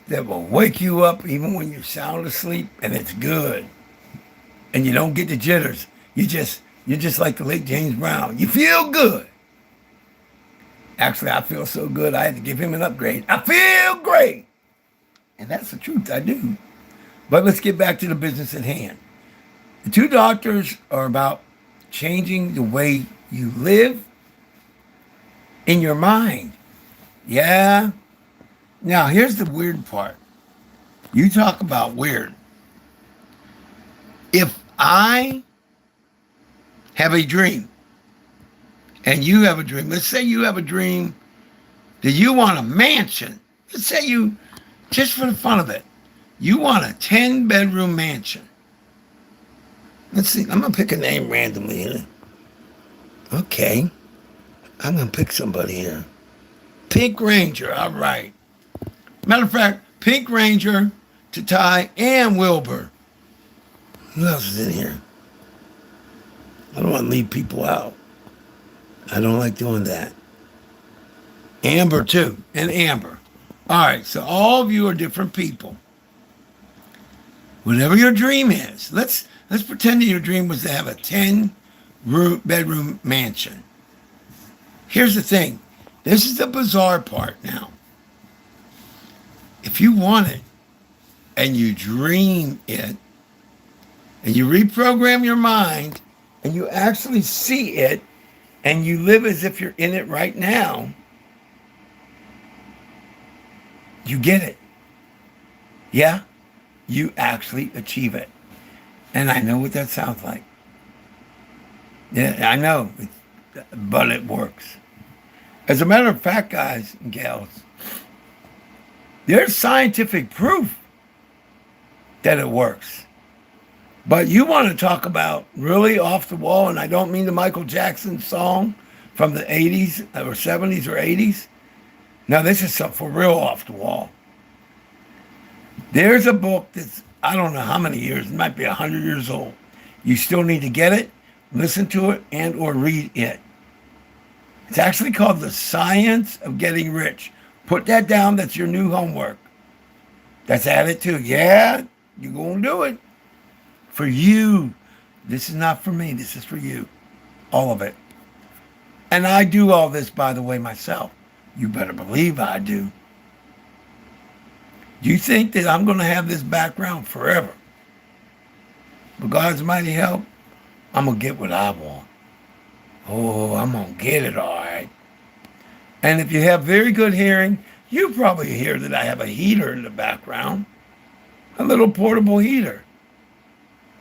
that will wake you up even when you're sound asleep, and it's good. And you don't get the jitters. You're just like the late James Brown. You feel good. Actually, I feel so good, I had to give him an upgrade. I feel great. And that's the truth, I do. But let's get back to the business at hand. The two doctors are about changing the way you live in your mind. Yeah. Now, here's the weird part. You talk about weird. If I have a dream and you have a dream, let's say you have a dream that you want a mansion. Let's say you, just for the fun of it, you want a 10-bedroom mansion. Let's see, I'm going to pick a name randomly here. Okay. I'm going to pick somebody here. Pink Ranger, all right. Matter of fact, Pink Ranger, Tatai, and Wilbur. Who else is in here? I don't want to leave people out. I don't like doing that. Amber, too, and Amber. All right, so all of you are different people. Whatever your dream is, let's pretend that your dream was to have a 10-bedroom mansion. Here's the thing. This is the bizarre part now. If you want it and you dream it and you reprogram your mind and you actually see it and you live as if you're in it right now, you get it. Yeah, you actually achieve it. And I know what that sounds like. Yeah, I know, but it works. As a matter of fact, guys and gals, there's scientific proof that it works. But you want to talk about really off the wall, and I don't mean the Michael Jackson song from the 80s or 70s or 80s. No, this is something for real off the wall. There's a book that's, I don't know how many years, it might be 100 years old. You still need to get it, listen to it, and or read it. It's actually called The Science of Getting Rich. Put that down. That's your new homework. That's added to. Yeah, you're going to do it. For you. This is not for me. This is for you. All of it. And I do all this, by the way, myself. You better believe I do. You think that I'm going to have this background forever? But God's mighty help, I'm going to get what I want. Oh, I'm going to get it all right. And if you have very good hearing, you probably hear that I have a heater in the background, a little portable heater.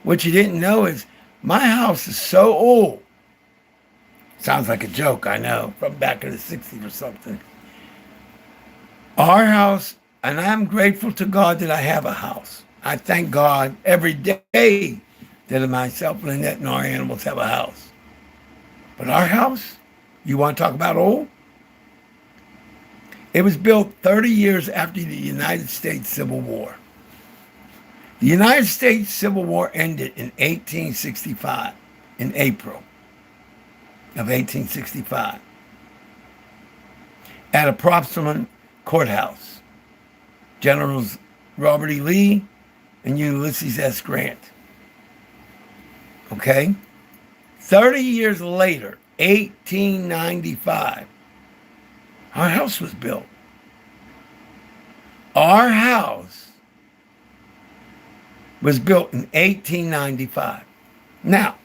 What you didn't know is my house is so old. Sounds like a joke, I know, from back in the 60s or something. Our house, and I'm grateful to God that I have a house. I thank God every day that myself, Lynette, and our animals have a house. But our house, you want to talk about old? It was built 30 years after the United States Civil War. The United States Civil War ended in 1865, in April of 1865, at a Propstman courthouse. Generals Robert E. Lee and Ulysses S. Grant. Okay? 30 years later, 1895, our house was built. Our house was built in 1895. Now,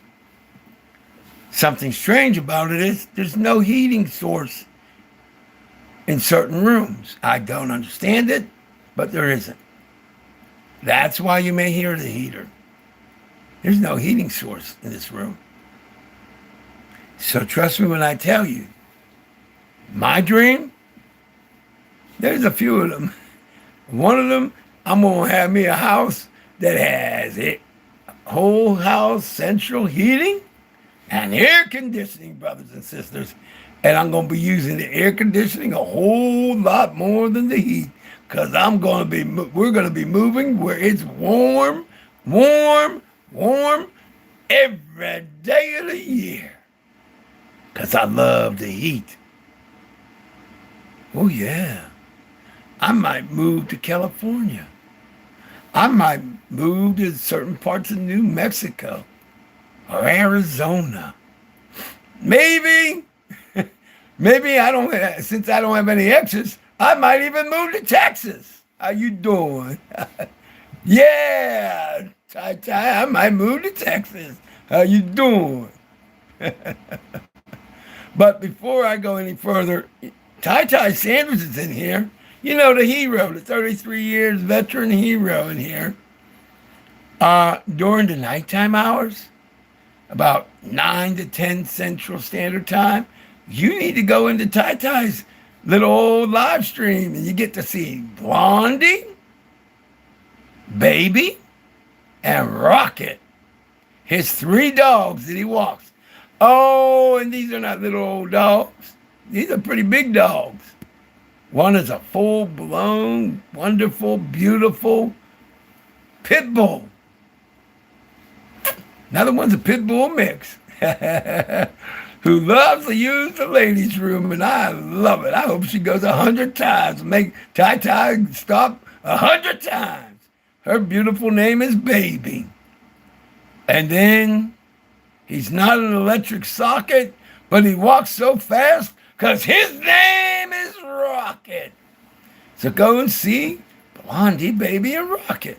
something strange about it is there's no heating source in certain rooms. I don't understand it, but there isn't. That's why you may hear the heater. There's no heating source in this room. So trust me when I tell you, my dream, there's a few of them. One of them, I'm going to have me a house that has it, whole house central heating and air conditioning, brothers and sisters. And I'm going to be using the air conditioning a whole lot more than the heat, because we're going to be moving where it's warm, warm, warm every day of the year. Because I love the heat. Oh, yeah. I might move to California. I might move to certain parts of New Mexico or Arizona. Maybe since I don't have any exes, I might even move to Texas. How you doing? Yeah, I might move to Texas. How you doing? But before I go any further, Ty Sanders is in here. You know, the hero, the 33 years veteran hero in here. During the nighttime hours, about 9 to 10 Central Standard Time, you need to go into Ty's little old live stream and you get to see Blondie, Baby, and Rocket, his 3 dogs that he walks. Oh, and these are not little old dogs. These are pretty big dogs. One is a full-blown, wonderful, beautiful pit bull. Another one's a pit bull mix who loves to use the ladies' room, and I love it. I hope she goes 100 times. Make Ty stop 100 times. Her beautiful name is Baby. And then he's not an electric socket, but he walks so fast because his name is Rocket. So go and see Blondie, Baby, and Rocket.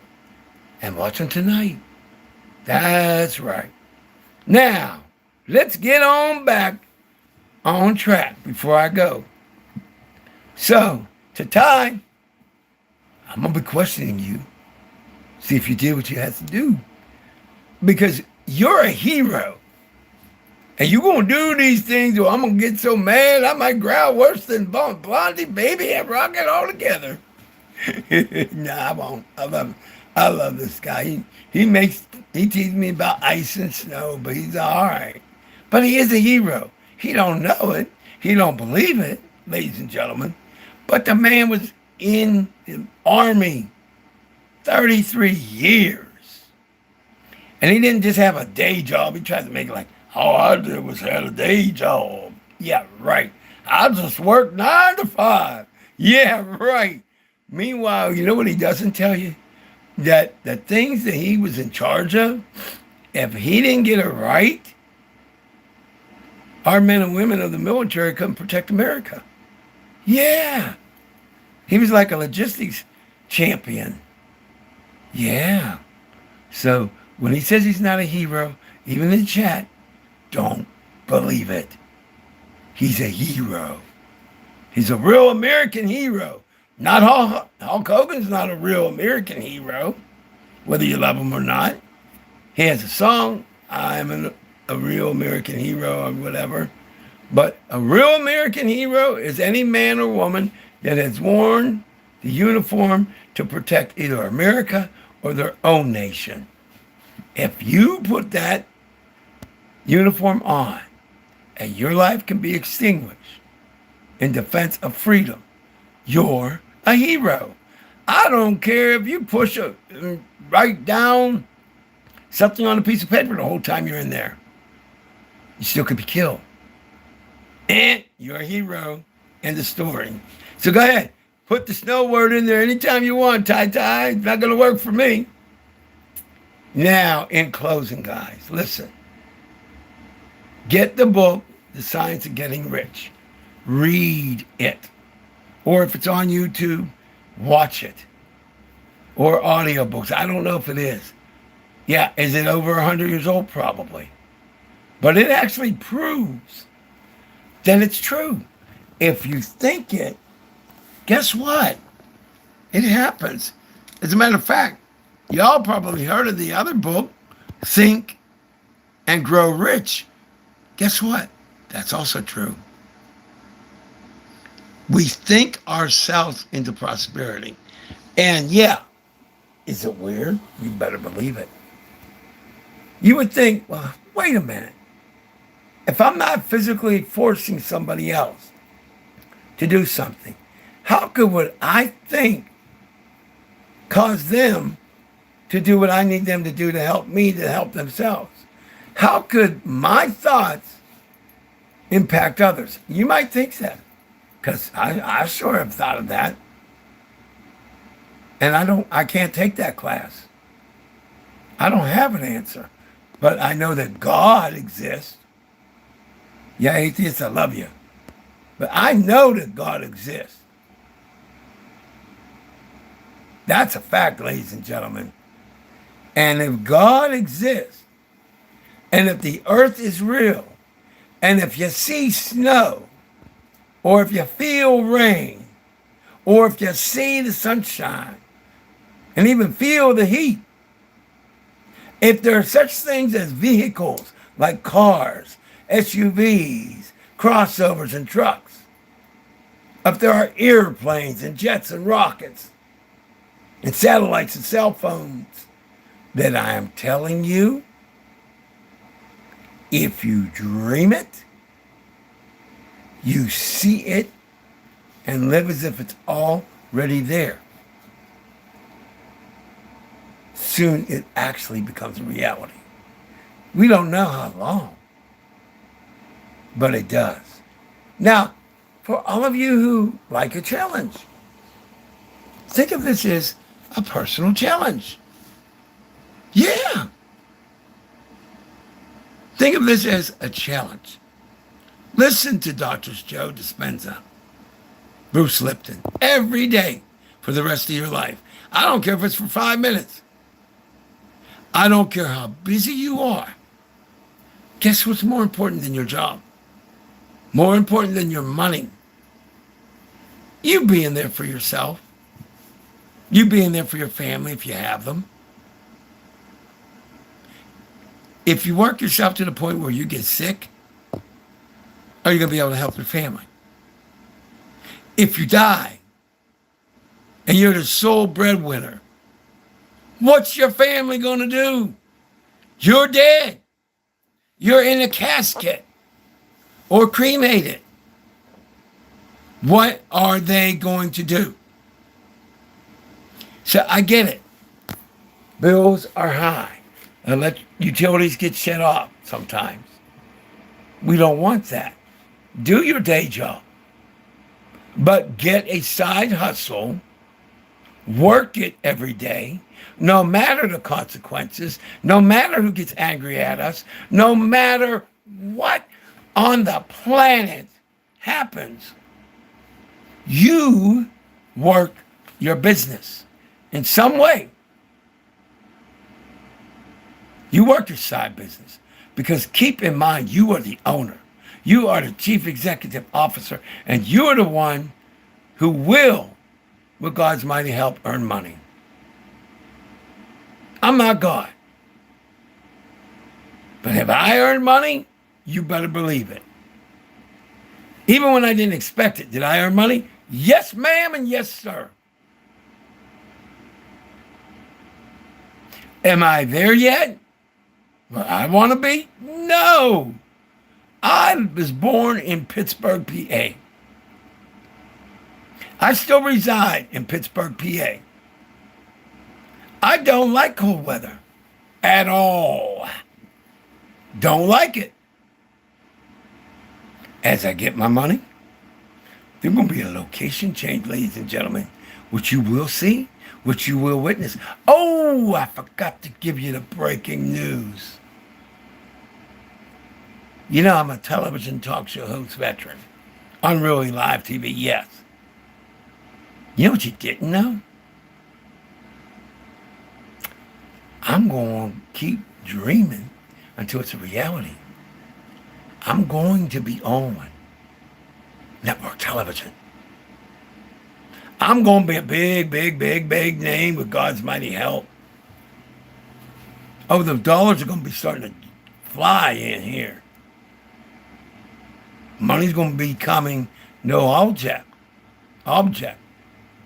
And watch them tonight. That's right. Now, let's get on back on track before I go. So, to Ty, I'm going to be questioning you. See if you did what you had to do. Because you're a hero. And you're going to do these things, or I'm going to get so mad I might growl worse than Blondie, Baby, and Rocket all together. Nah, I won't. I love this guy. He teases me about ice and snow, but he's all right. But he is a hero. He don't know it. He don't believe it, ladies and gentlemen. But the man was in the Army 33 years. And he didn't just have a day job. He tried to make it like, all I did was had a day job. Yeah, right. I just worked 9 to 5. Yeah, right. Meanwhile, you know what he doesn't tell you? That the things that he was in charge of, if he didn't get it right, our men and women of the military couldn't protect America. Yeah. He was like a logistics champion. Yeah. So when he says he's not a hero, even in the chat, don't believe it. He's a hero. He's a real American hero. Not Hulk Hogan's not a real American hero, whether you love him or not. He has a song, a real American hero or whatever. But a real American hero is any man or woman that has worn the uniform to protect either America or their own nation. If you put that uniform on and your life can be extinguished in defense of freedom, you're a hero. I don't care if you write down something on a piece of paper the whole time you're in there. You still could be killed. And you're a hero in the story. So go ahead. Put the snow word in there anytime you want, Ty. It's not going to work for me. Now, in closing, guys, listen. Get the book, The Science of Getting Rich. Read it. Or if it's on YouTube, watch it. Or audiobooks. I don't know if it is. Yeah, is it over 100 years old? Probably. But it actually proves that it's true. If you think it, guess what? It happens. As a matter of fact, y'all probably heard of the other book, Think and Grow Rich. Guess what? That's also true. We think ourselves into prosperity. And yeah, is it weird? You better believe it. You would think, well, wait a minute. If I'm not physically forcing somebody else to do something, how could what I think cause them to do what I need them to do to help me to help themselves? How could my thoughts impact others? You might think that, because I sure have thought of that. And I can't take that class. I don't have an answer. But I know that God exists. Yeah, atheists, I love you. But I know that God exists. That's a fact, ladies and gentlemen. And if God exists, and if the earth is real, and if you see snow, or if you feel rain, or if you see the sunshine, and even feel the heat, if there are such things as vehicles like cars, SUVs, crossovers, and trucks, if there are airplanes and jets and rockets and satellites and cell phones, then I am telling you, if you dream it, you see it, and live as if it's already there, soon it actually becomes a reality. We don't know how long, but it does. Now, for all of you who like a challenge, think of this as a personal challenge. Yeah. Think of this as a challenge. Listen to Drs. Joe Dispenza, Bruce Lipton, every day for the rest of your life. I don't care if it's for 5 minutes. I don't care how busy you are. Guess what's more important than your job? More important than your money? You being there for yourself. You being there for your family if you have them. If you work yourself to the point where you get sick, are you going to be able to help your family? If you die and you're the sole breadwinner, what's your family going to do? You're dead. You're in a casket or cremated. What are they going to do? So I get it. Bills are high. Utilities get shut off sometimes. We don't want that. Do your day job. But get a side hustle. Work it every day. No matter the consequences, no matter who gets angry at us, no matter what on the planet happens, you work your business. in some way. You work your side business because keep in mind, you are the owner. You are the chief executive officer, and you are the one who will, with God's mighty help, earn money. I'm not God. But have I earned money? You better believe it. Even when I didn't expect it, did I earn money? Yes, ma'am, and yes, sir. Am I there yet? Where I want to be? No. I was born in Pittsburgh, PA. I still reside in Pittsburgh, PA. I don't like cold weather at all. Don't like it. As I get my money, there's going to be a location change, ladies and gentlemen, which you will see, which you will witness. Oh, I forgot to give you the breaking news. You know, I'm a television talk show host veteran on Really Live TV, yes. You know what you didn't know? I'm going to keep dreaming until it's a reality. I'm going to be on network television. I'm going to be a big name with God's mighty help. Oh, the dollars are going to be starting to fly in here. Money's going to be coming, no object.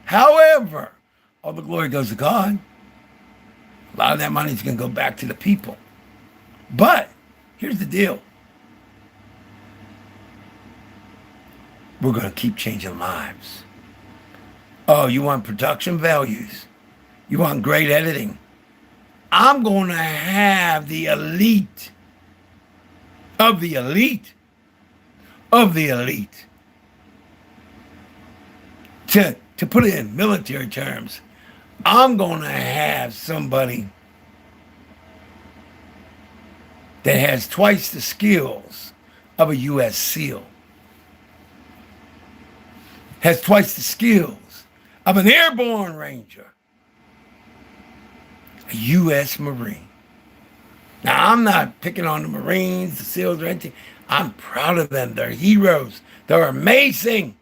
However, all the glory goes to God. A lot of that money's going to go back to the people. But here's the deal. We're going to keep changing lives. Oh, you want production values? You want great editing? I'm going to have the elite of the elite of the elite. To put it in military terms, I'm going to have somebody that has twice the skills of a U.S. SEAL, has twice the skills of an airborne ranger, a U.S. Marine. Now, I'm not picking on the Marines, the SEALs, or anything. I'm proud of them. They're heroes. They're amazing.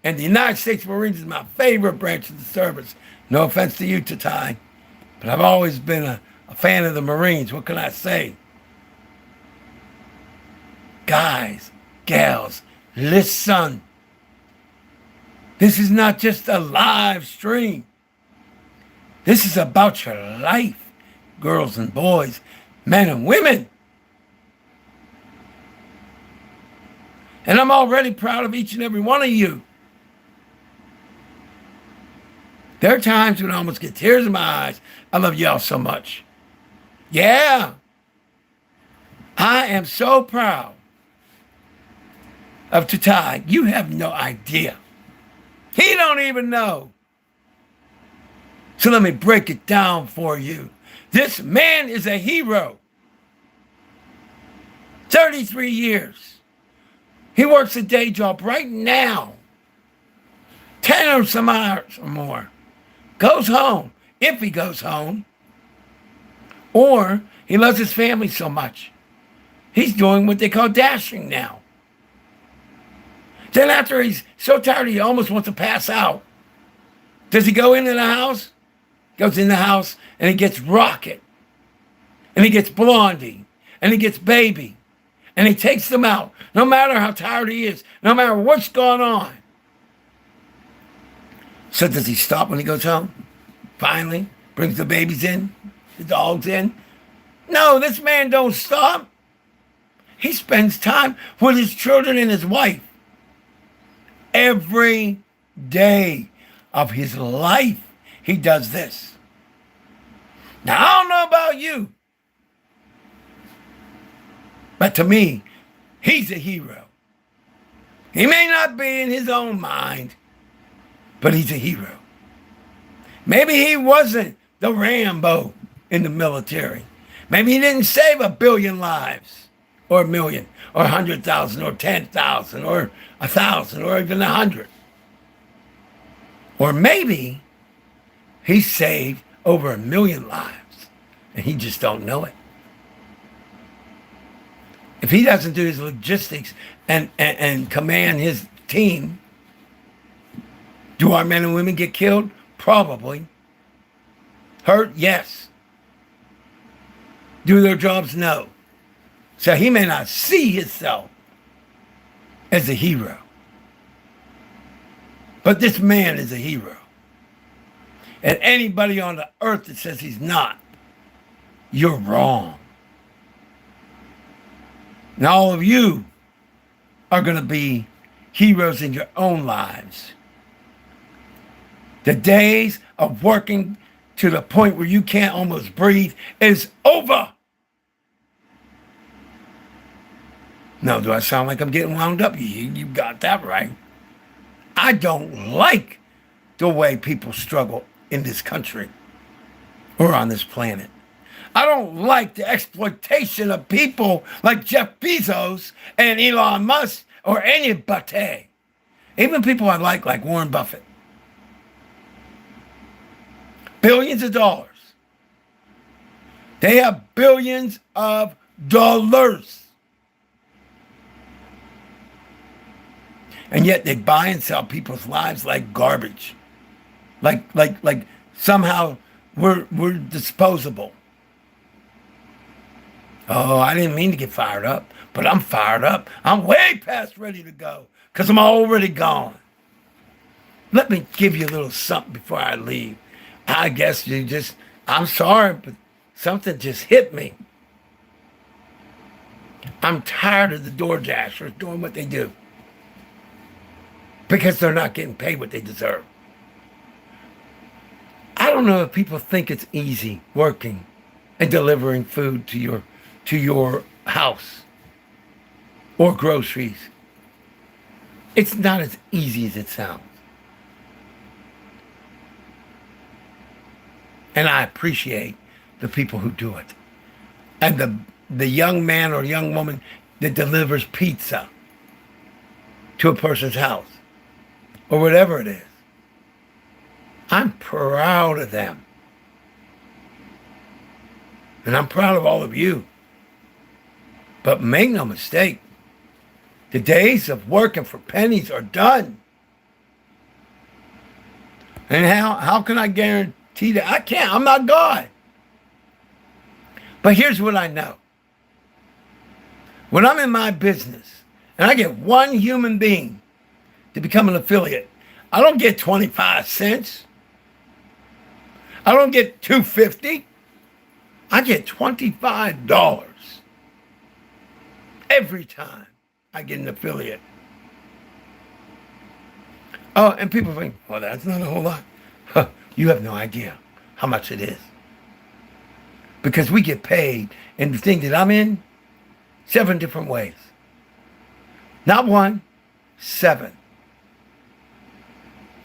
And the United States Marines is my favorite branch of the service. No offense to you, Tatai, but I've always been a fan of the Marines. What can I say? Guys, gals, listen. This is not just a live stream. This is about your life, girls and boys, men and women. And I'm already proud of each and every one of you. There are times when I almost get tears in my eyes. I love y'all so much. Yeah. I am so proud of Tatai. You have no idea. He don't even know. So let me break it down for you. This man is a hero. 33 years. He works a day job right now. 10 or some hours or more. Goes home, if he goes home. Or he loves his family so much. He's doing what they call dashing now. Then after he's so tired he almost wants to pass out. Does he go into the house? Goes in the house and he gets Rocket. And he gets Blondie. And he gets Baby. And he takes them out. No matter how tired he is. No matter what's going on. So does he stop when he goes home? Finally, brings the babies in, the dogs in. No, this man don't stop. He spends time with his children and his wife. Every day of his life, he does this. Now, I don't know about you, but to me, he's a hero. He may not be in his own mind, but he's a hero. Maybe he wasn't the Rambo in the military. Maybe he didn't save 1 billion lives, or 1 million, or 100,000, or 10,000, or 1,000, or even 100. Or maybe He saved over 1 million lives, and he just don't know it. If he doesn't do his logistics and command his team, do our men and women get killed? Probably. Hurt? Yes. Do their jobs? No. So he may not see himself as a hero. But this man is a hero. And anybody on the earth that says he's not, you're wrong. Now all of you are going to be heroes in your own lives. The days of working to the point where you can't almost breathe is over. Now, do I sound like I'm getting wound up? You got that right. I don't like the way people struggle in this country or on this planet. I don't like the exploitation of people like Jeff Bezos and Elon Musk or anybody. Even people I like Warren Buffett. Billions of dollars. They have billions of dollars. And yet they buy and sell people's lives like garbage. Like somehow we're disposable. Oh, I didn't mean to get fired up, but I'm fired up. I'm way past ready to go because I'm already gone. Let me give you a little something before I leave. I guess I'm sorry, but something just hit me. I'm tired of the door dashers doing what they do because they're not getting paid what they deserve. I don't know if people think it's easy working and delivering food to your house or groceries. It's not as easy as it sounds. And I appreciate the people who do it. And the young man or young woman that delivers pizza to a person's house or whatever it is. I'm proud of them. And I'm proud of all of you. But make no mistake, the days of working for pennies are done. And how can I guarantee that? I can't. I'm not God. But here's what I know. When I'm in my business and I get one human being to become an affiliate, I don't get 25 cents. I don't get $2.50. I get $25 every time I get an affiliate. Oh, and people think, well, that's not a whole lot. Huh, you have no idea how much it is. Because we get paid in the thing that I'm in 7 different ways. Not 1, 7.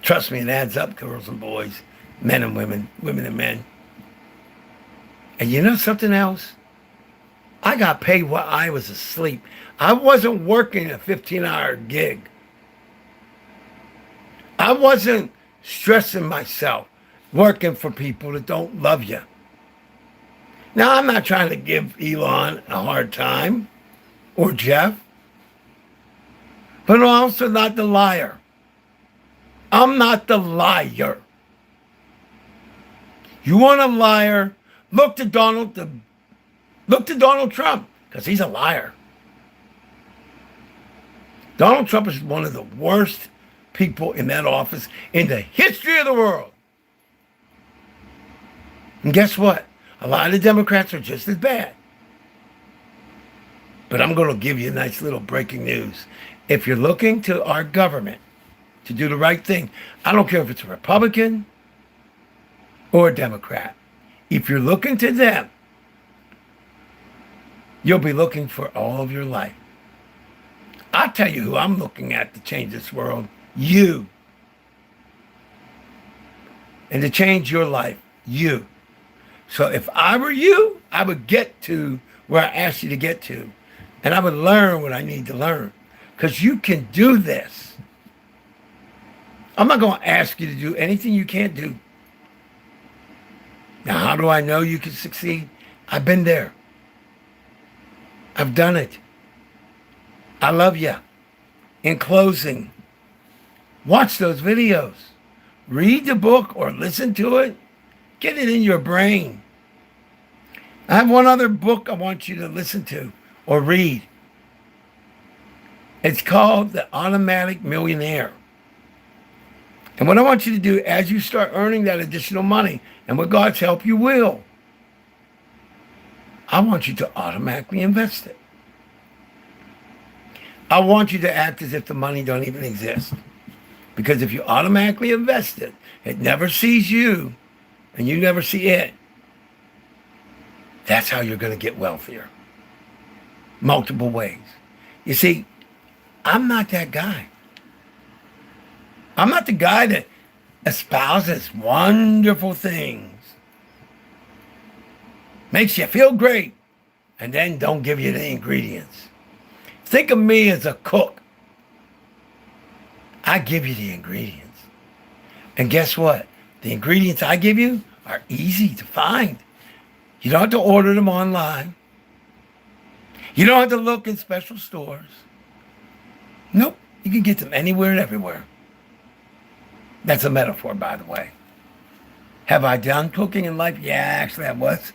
Trust me, it adds up, girls and boys, men and women, women and men. And you know something else? I got paid while I was asleep. I wasn't working a 15-hour gig. I wasn't stressing myself working for people that don't love you. Now, I'm not trying to give Elon a hard time or Jeff, but I'm also not the liar. I'm not the liar. You want a liar? Look to Donald Trump, because he's a liar. Donald Trump is one of the worst people in that office in the history of the world. And guess what? A lot of the Democrats are just as bad. But I'm going to give you a nice little breaking news. If you're looking to our government to do the right thing, I don't care if it's a Republican or a Democrat. If you're looking to them, you'll be looking for all of your life. I'll tell you who I'm looking at to change this world. You. And to change your life. You. So if I were you, I would get to where I asked you to get to. And I would learn what I need to learn. Because you can do this. I'm not going to ask you to do anything you can't do. Now, how do I know you can succeed? I've been there. I've done it. I love you. In closing, watch those videos. Read the book or listen to it. Get it in your brain. I have one other book I want you to listen to or read. It's called The Automatic Millionaire. And what I want you to do as you start earning that additional money, and with God's help you will, I want you to automatically invest it. I want you to act as if the money don't even exist. Because if you automatically invest it, it never sees you and you never see it. That's how you're going to get wealthier. Multiple ways. You see, I'm not that guy. I'm not the guy that espouses wonderful things, makes you feel great, and then don't give you the ingredients. Think of me as a cook. I give you the ingredients. And guess what? The ingredients I give you are easy to find. You don't have to order them online. You don't have to look in special stores. Nope. You can get them anywhere and everywhere. That's a metaphor, by the way. Have I done cooking in life? Yeah, actually I was.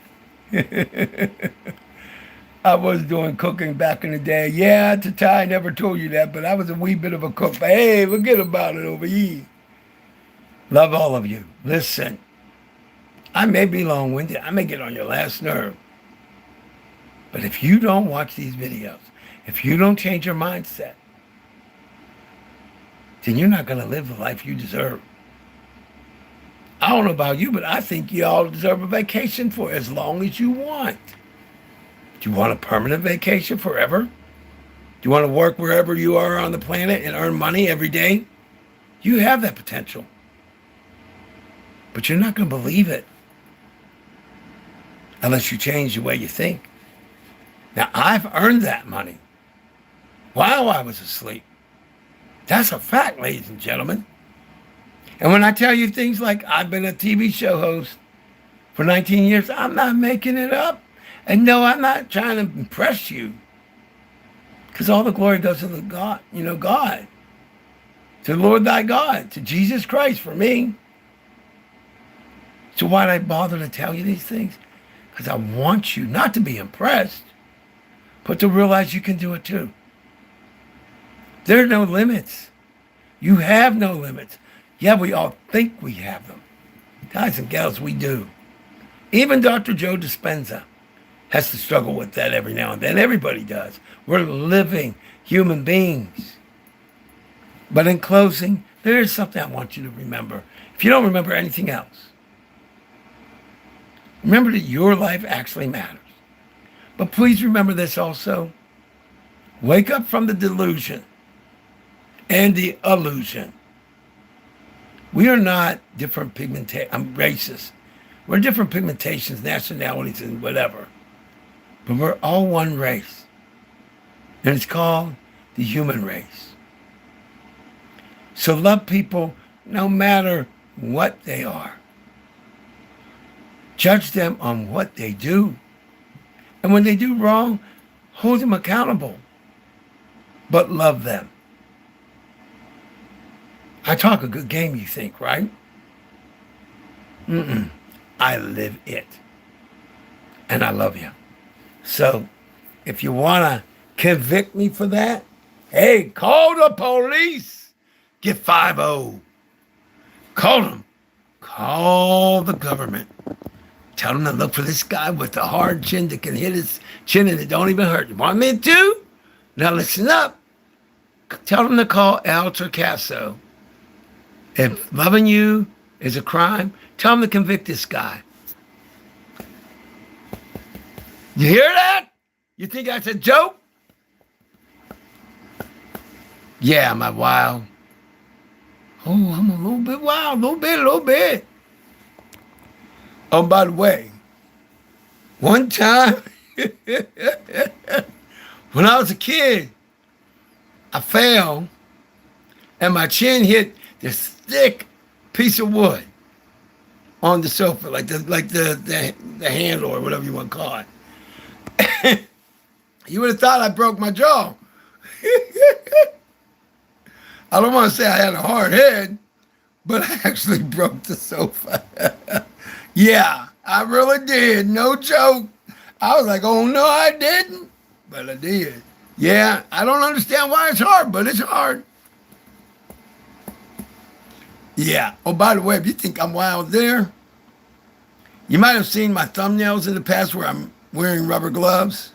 I was doing cooking back in the day. Yeah, I never told you that, but I was a wee bit of a cook. But hey, forget about it over here. Love all of you. Listen, I may be long-winded. I may get on your last nerve. But if you don't watch these videos, if you don't change your mindset, then you're not going to live the life you deserve. I don't know about you, but I think you all deserve a vacation for as long as you want. Do you want a permanent vacation forever? Do you want to work wherever you are on the planet and earn money every day? You have that potential. But you're not going to believe it unless you change the way you think. Now, I've earned that money while I was asleep. That's a fact, ladies and gentlemen. And when I tell you things like I've been a TV show host for 19 years, I'm not making it up. And no, I'm not trying to impress you. Because all the glory goes to the God, God. To the Lord thy God, to Jesus Christ for me. So why'd I bother to tell you these things? Because I want you not to be impressed, but to realize you can do it too. There are no limits. You have no limits. Yeah, we all think we have them. Guys and gals, we do. Even Dr. Joe Dispenza has to struggle with that every now and then. Everybody does. We're living human beings. But in closing, there is something I want you to remember. If you don't remember anything else, remember that your life actually matters. But please remember this also. Wake up from the delusion and the illusion. We are not different races. We're different pigmentations, nationalities, and whatever. But we're all one race. And it's called the human race. So love people no matter what they are. Judge them on what they do. And when they do wrong, hold them accountable. But love them. I talk a good game, you think, right? I live it. And I love you. So, if you want to convict me for that, hey, call the police. Get 5-0. Call them. Call the government. Tell them to look for this guy with the hard chin that can hit his chin and it don't even hurt. You want me to? Now listen up. Tell them to call El Torcaso. If loving you is a crime, tell them to convict this guy. You hear that? You think that's a joke? Yeah, am I wild? Oh, I'm a little bit wild, a little bit. Oh, by the way, one time when I was a kid, I fell and my chin hit this thick piece of wood. on the sofa, like the handle or whatever you want to call it. You would have thought I broke my jaw. I don't want to say I had a hard head, but I actually broke the sofa. Yeah, I really did. No joke. I was like, oh no, I didn't. But I did. Yeah, I don't understand why it's hard, but it's hard. Yeah. Oh, by the way, if you think I'm wild there, you might have seen my thumbnails in the past where I'm wearing rubber gloves.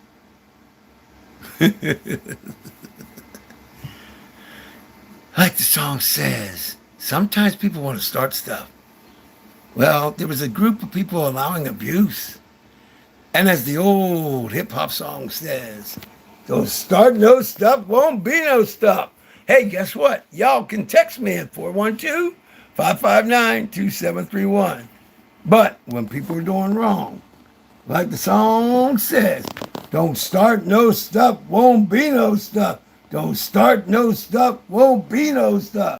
Like the song says, sometimes people want to start stuff. Well, there was a group of people allowing abuse. And as the old hip hop song says, don't start no stuff, won't be no stuff. Hey, guess what? Y'all can text me at 412-559-2731. But when people are doing wrong, like the song says, don't start no stuff, won't be no stuff. Don't start no stuff, won't be no stuff.